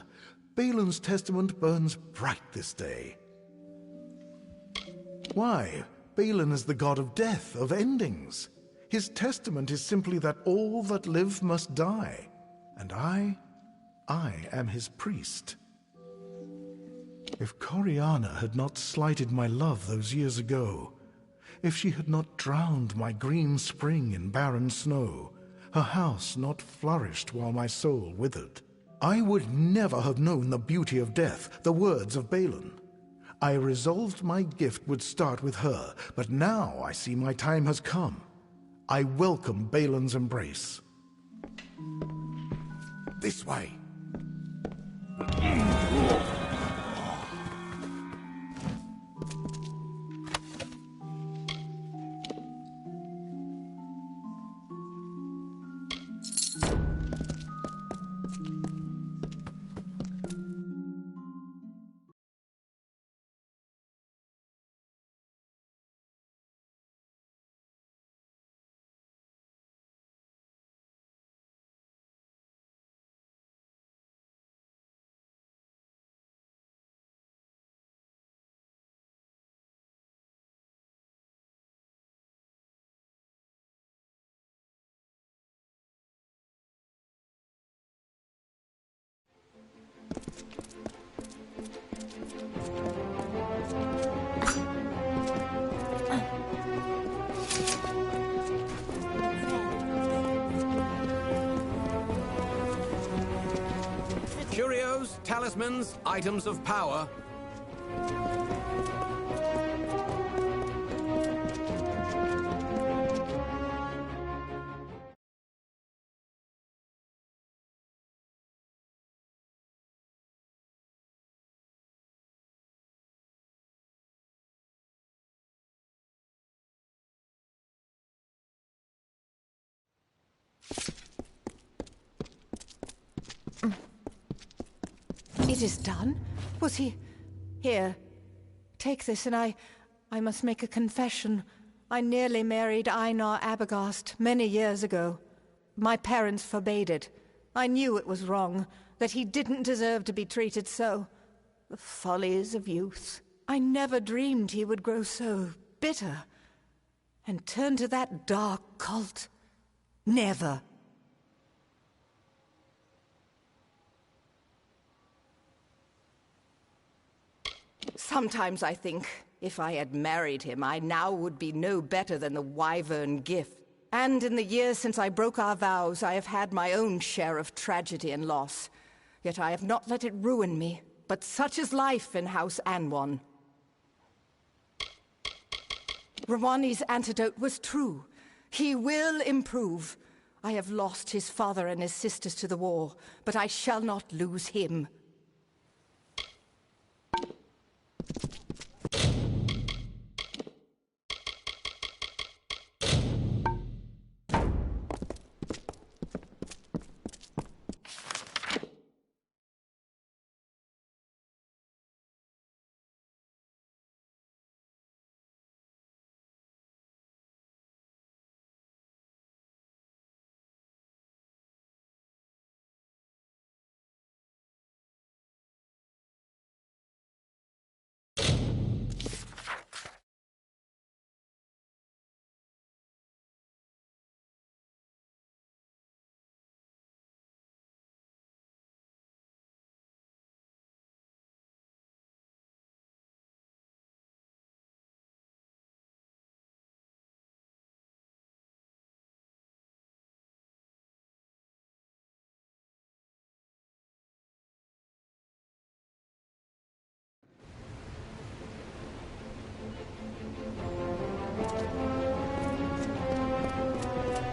Balin's testament burns bright this day. Why? Balin is the god of death, of endings. His testament is simply that all that live must die. And I am his priest. If Coriana had not slighted my love those years ago, if she had not drowned my green spring in barren snow, her house not flourished while my soul withered, I would never have known the beauty of death, the words of Balin. I resolved my gift would start with her, but now I see my time has come. I welcome Balin's embrace. This way. Curios, talismans, items of power. It is done? Was he... Here, take this, and I must make a confession. I nearly married Einar Abegast many years ago. My parents forbade it. I knew it was wrong, that he didn't deserve to be treated so. The follies of youth. I never dreamed he would grow so bitter and turn to that dark cult. Never. Sometimes I think, if I had married him, I now would be no better than the wyvern Gift. And in the years since I broke our vows, I have had my own share of tragedy and loss. Yet I have not let it ruin me. But such is life in House Anwan. Rawani's antidote was true. He will improve. I have lost his father and his sisters to the war, but I shall not lose him.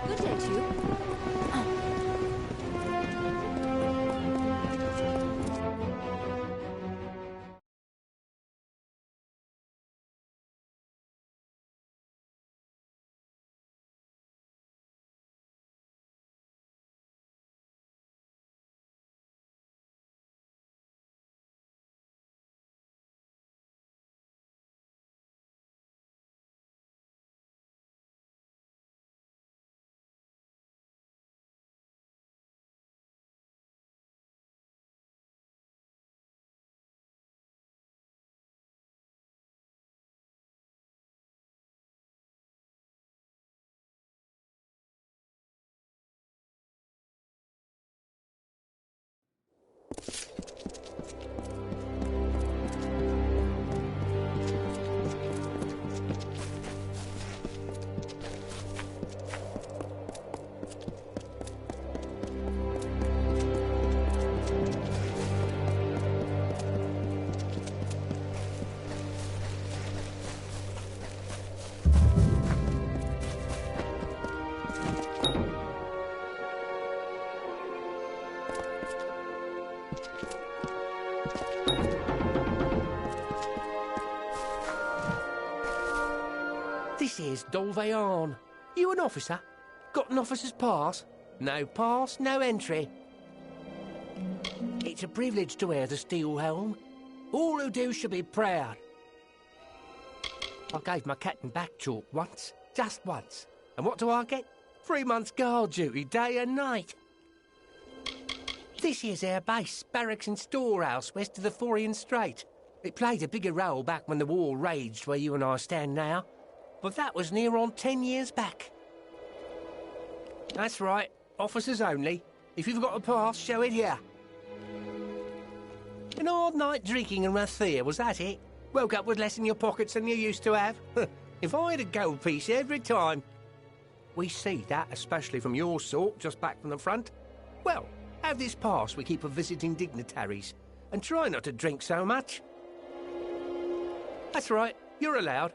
Good day to you. This here's Dolvayan. You an officer? Got an officer's pass? No pass, no entry. It's a privilege to wear the steel helm. All who do should be proud. I gave my captain back chalk once, just once. And what do I get? 3 months guard duty, day and night. This here's our base, barracks and storehouse west of the Forian Strait. It played a bigger role back when the war raged where you and I stand now. But that was near on 10 years back. That's right, officers only. If you've got a pass, show it here. An hard night drinking in Rathir, was that it? Woke up with less in your pockets than you used to have? If I had a gold piece every time. We see that, especially from your sort, just back from the front. Well, have this pass we keep for visiting dignitaries. And try not to drink so much. That's right, you're allowed.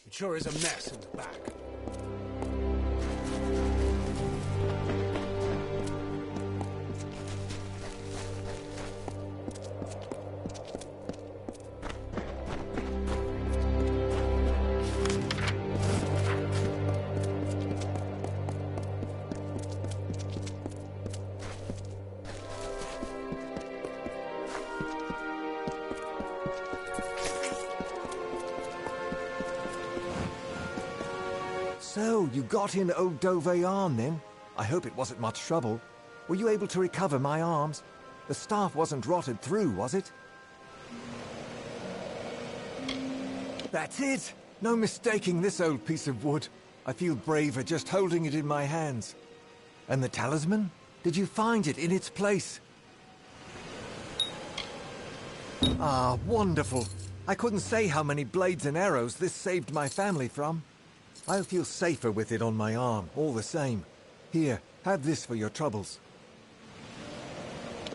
It sure is a mess in the back. So, you got in old Doveyan then? I hope it wasn't much trouble. Were you able to recover my arms? The staff wasn't rotted through, was it? That's it! No mistaking this old piece of wood. I feel braver just holding it in my hands. And the talisman? Did you find it in its place? Ah, wonderful. I couldn't say how many blades and arrows this saved my family from. I'll feel safer with it on my arm, all the same. Here, have this for your troubles.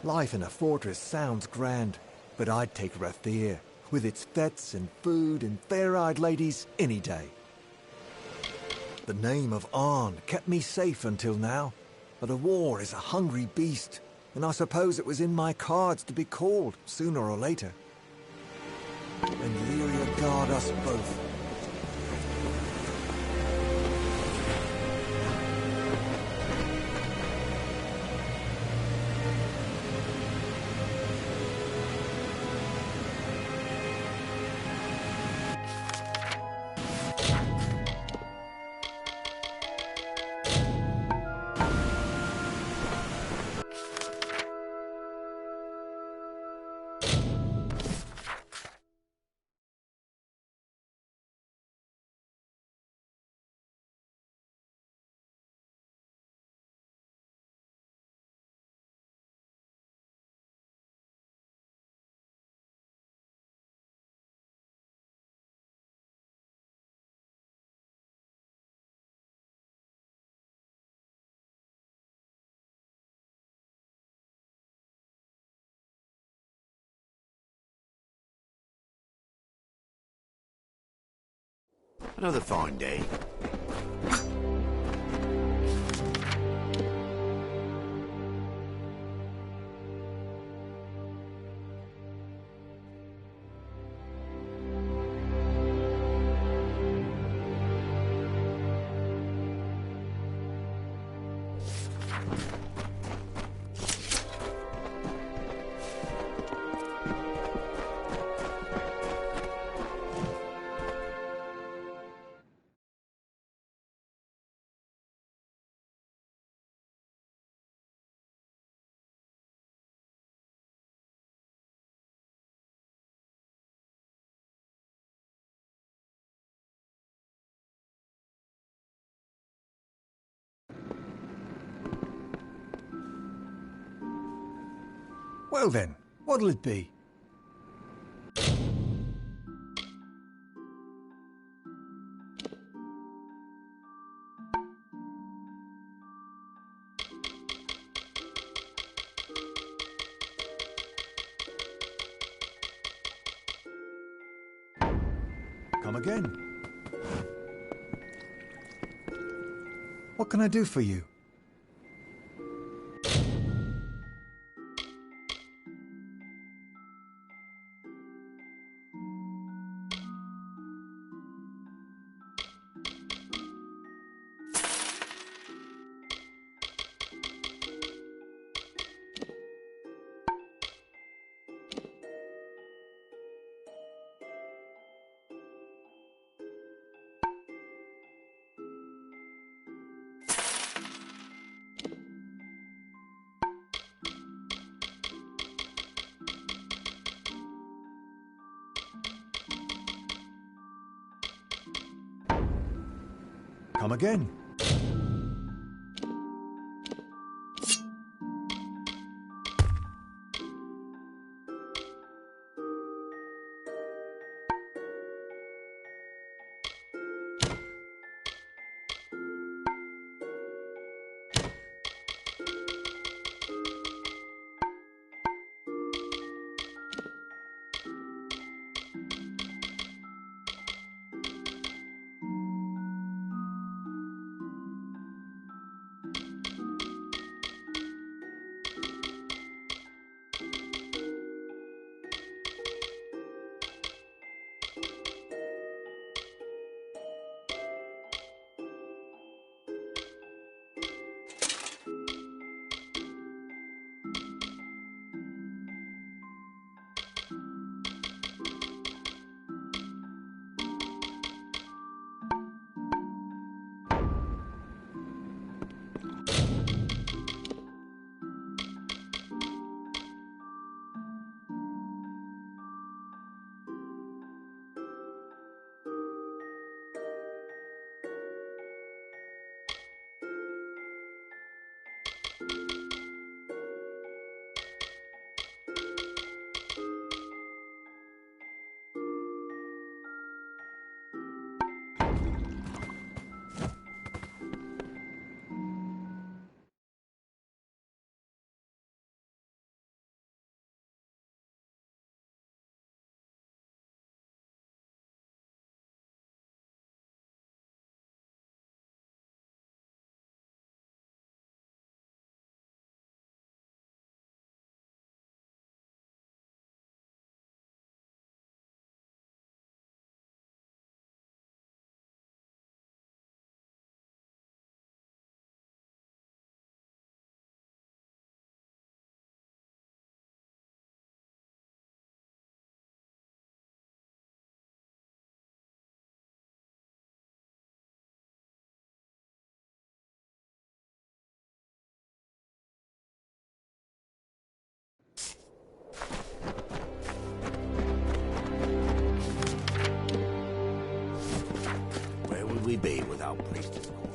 Life in a fortress sounds grand, but I'd take Rathir, with its fetes and food and fair-eyed ladies, any day. The name of Arn kept me safe until now, but a war is a hungry beast, and I suppose it was in my cards to be called, sooner or later. And Lyria guard us both. Another fine day. Well then, what'll it be? Come again. What can I do for you? Come again. Where would we be without Priestess Core?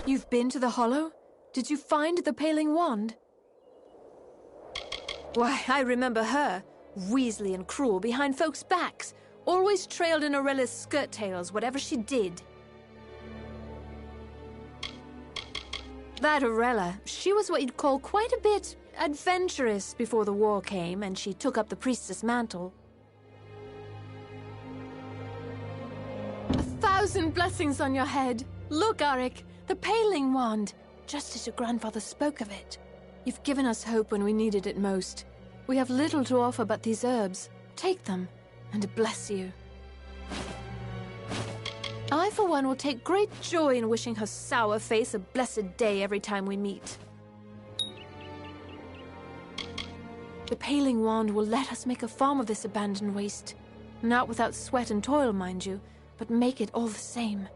You've been to the Hollow? Did you find the Paling Wand? Why, I remember her. Weaselly and cruel behind folks' backs. Always trailed in Aurella's skirt tails, whatever she did. That Aurella, she was what you'd call quite a bit adventurous before the war came and she took up the priestess mantle. 1,000 blessings on your head. Look, Auric, the Paling Wand, just as your grandfather spoke of it. You've given us hope when we needed it most. We have little to offer but these herbs. Take them, and bless you. I, for one, will take great joy in wishing her sour face a blessed day every time we meet. The Paling Wand will let us make a farm of this abandoned waste. Not without sweat and toil, mind you, but make it all the same.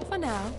For now.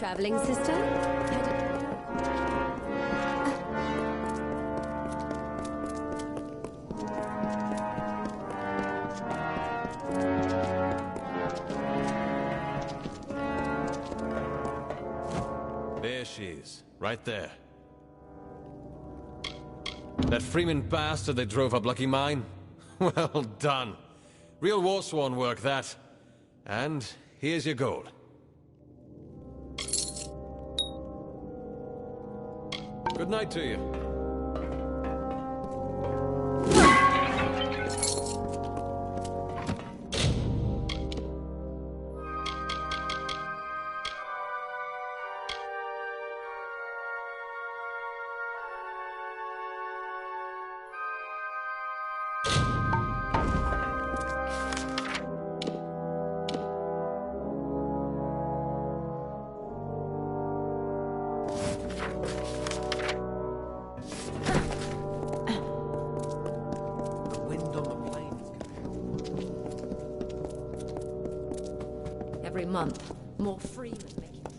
traveling sister? There she is, right there. That Freeman bastard they drove up Lucky Mine? Well done. Real Warsworn work, that. And here's your gold. Good night to you. Every month, more Freemen making trouble.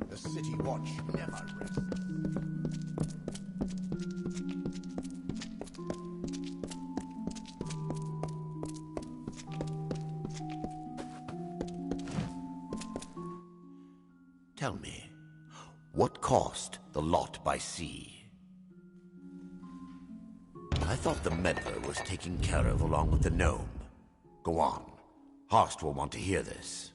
The City Watch never rests. Tell me, what cost the lot by sea? I thought the meddler was taken care of along with the gnome. Go on. Horst will want to hear this.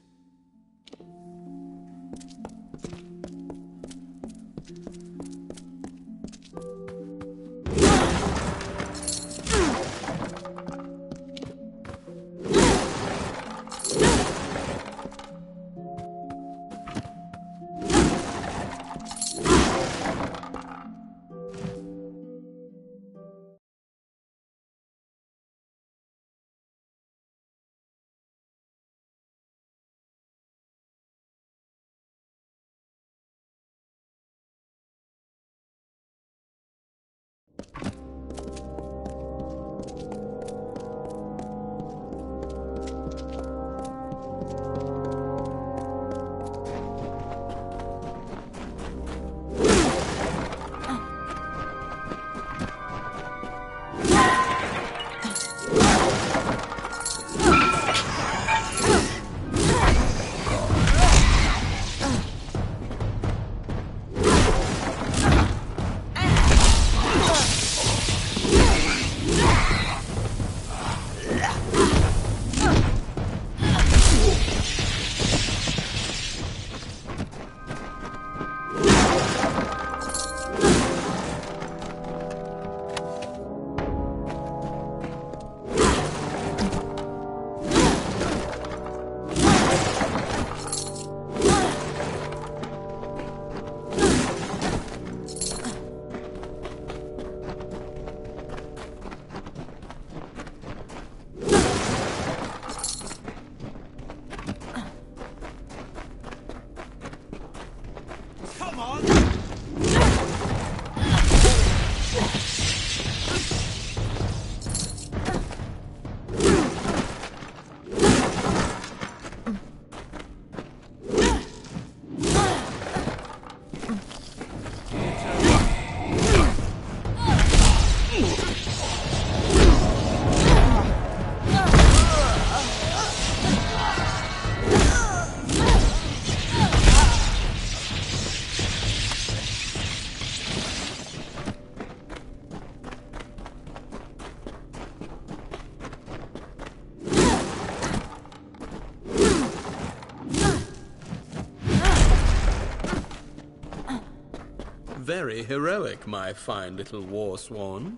Very heroic, my fine little war swan.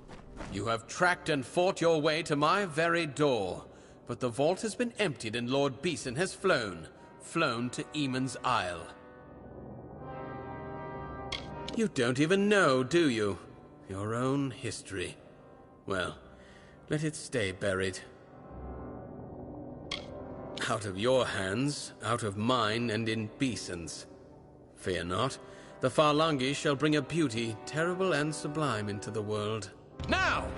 You have tracked and fought your way to my very door. But the vault has been emptied and Lord Beeson has flown to Eamon's Isle. You don't even know, do you? Your own history. Well, let it stay buried. Out of your hands, out of mine, and in Beeson's. Fear not, the Farlangi shall bring a beauty terrible and sublime into the world. Now!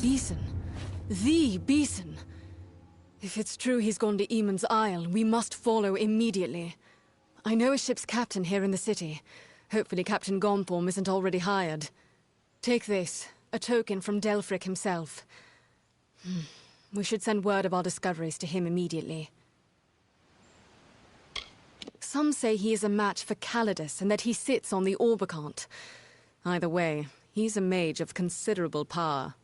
Beeson. The Beeson. If it's true he's gone to Eamon's Isle, we must follow immediately. I know a ship's captain here in the city. Hopefully Captain Gonthorm isn't already hired. Take this, a token from Delfric himself. We should send word of our discoveries to him immediately. Some say he is a match for Calidus and that he sits on the Orbicant. Either way, he's a mage of considerable power.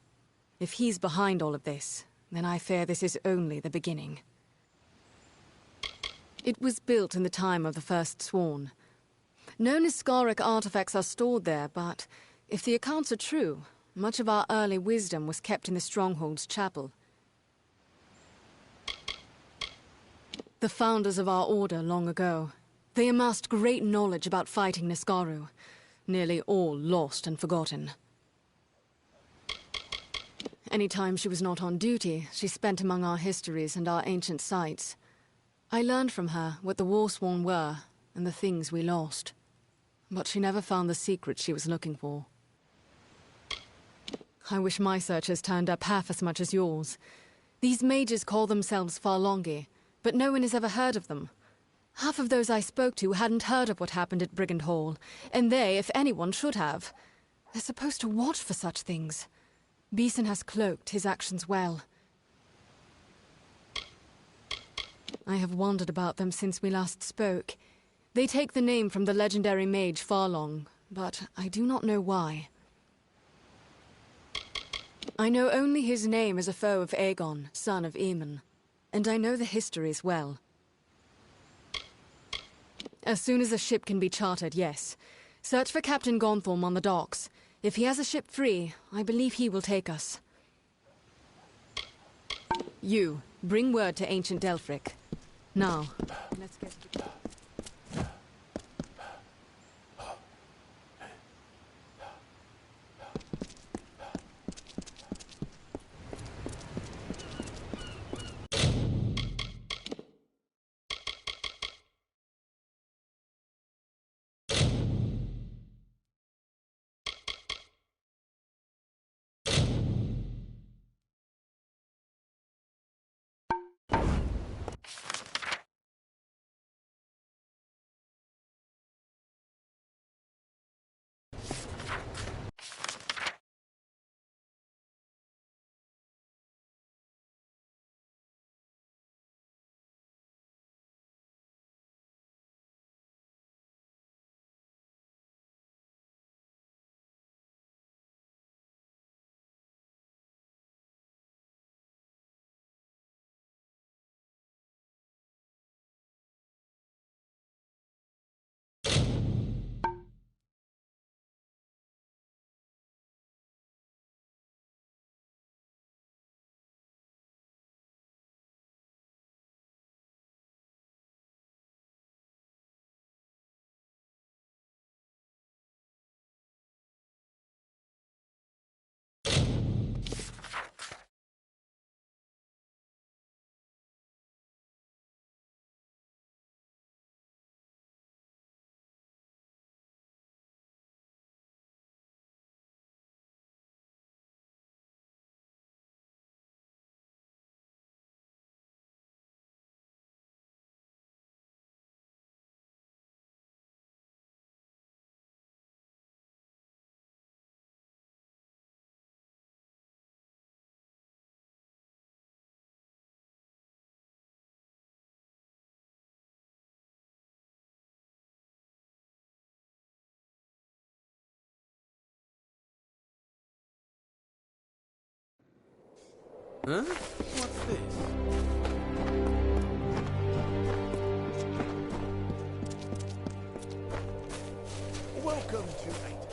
If he's behind all of this, then I fear this is only the beginning. It was built in the time of the First Sworn. No Niskaric artifacts are stored there, but if the accounts are true, much of our early wisdom was kept in the Stronghold's chapel. The founders of our order long ago, they amassed great knowledge about fighting Niskaru, nearly all lost and forgotten. Any time she was not on duty, she spent among our histories and our ancient sites. I learned from her what the Warsworn were and the things we lost. But she never found the secret she was looking for. I wish my searchers turned up half as much as yours. These mages call themselves Farlangi, but no one has ever heard of them. Half of those I spoke to hadn't heard of what happened at Brigand Hall, and they, if anyone, should have. They're supposed to watch for such things. Beeson has cloaked his actions well. I have wondered about them since we last spoke. They take the name from the legendary mage Farlong, but I do not know why. I know only his name as a foe of Aegon, son of Aemon, and I know the histories well. As soon as a ship can be chartered, yes. Search for Captain Gonthorm on the docks. If he has a ship free, I believe he will take us. You, bring word to ancient Delphric. Now, let's get to the... Huh? What's this? Welcome to Aiden.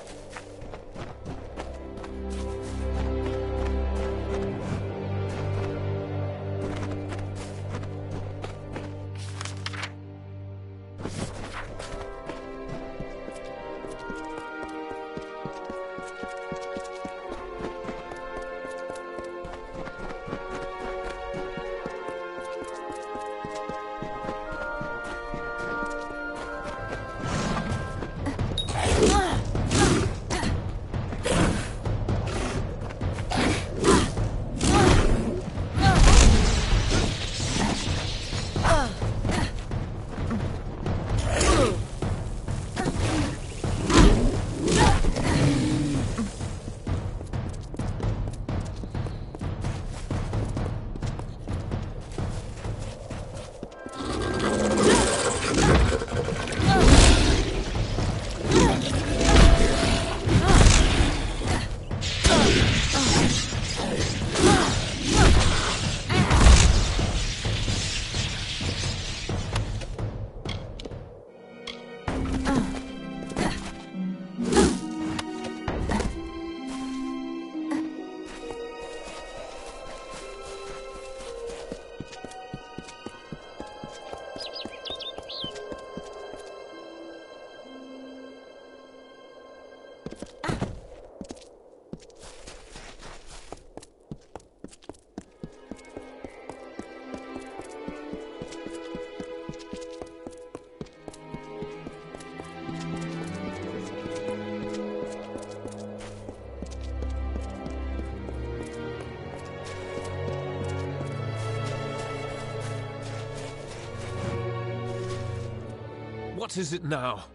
What is it now?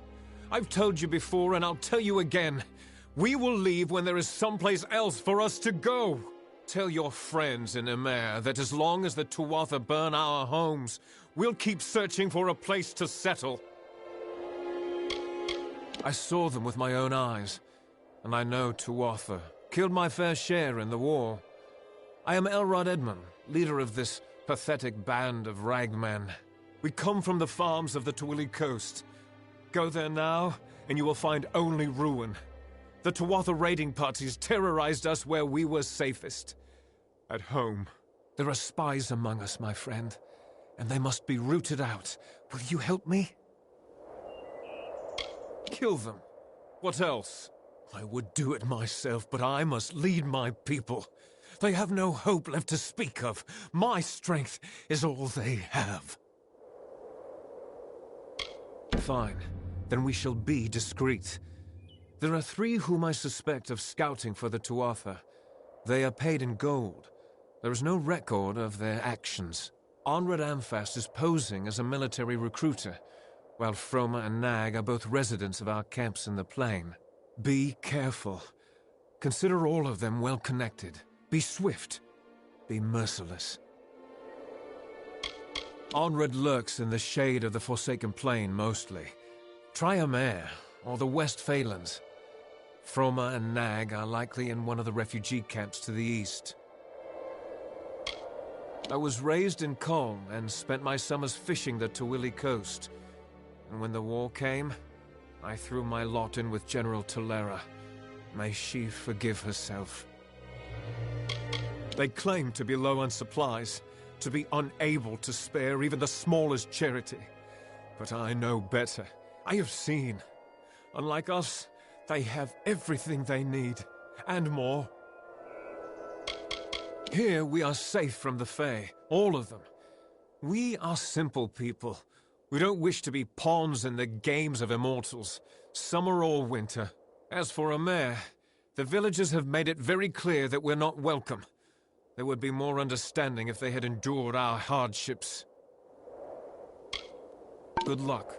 I've told you before, and I'll tell you again. We will leave when there is someplace else for us to go. Tell your friends in Emer that as long as the Tuatha burn our homes, we'll keep searching for a place to settle. I saw them with my own eyes, and I know Tuatha killed my fair share in the war. I am Elrod Edmund, leader of this pathetic band of ragmen. We come from the farms of the Twili coast. Go there now, and you will find only ruin. The Tuatha raiding parties terrorized us where we were safest. At home. There are spies among us, my friend, and they must be rooted out. Will you help me? Kill them. What else? I would do it myself, but I must lead my people. They have no hope left to speak of. My strength is all they have. Fine. Then we shall be discreet. There are 3 whom I suspect of scouting for the Tuatha. They are paid in gold. There is no record of their actions. Onred Amphast is posing as a military recruiter, while Froma and Nag are both residents of our camps in the plain. Be careful. Consider all of them well connected. Be swift. Be merciless. Onred lurks in the shade of the Forsaken Plain mostly. Try Amer, or the West Phalanx. Froma and Nag are likely in one of the refugee camps to the east. I was raised in Koln and spent my summers fishing the Tawili coast. And when the war came, I threw my lot in with General Tolera. May she forgive herself. They claim to be low on supplies, to be unable to spare even the smallest charity. But I know better. I have seen. Unlike us, they have everything they need, and more. Here we are safe from the Fae, all of them. We are simple people. We don't wish to be pawns in the games of immortals, summer or winter. As for Amer, the villagers have made it very clear that we're not welcome. There would be more understanding if they had endured our hardships. Good luck.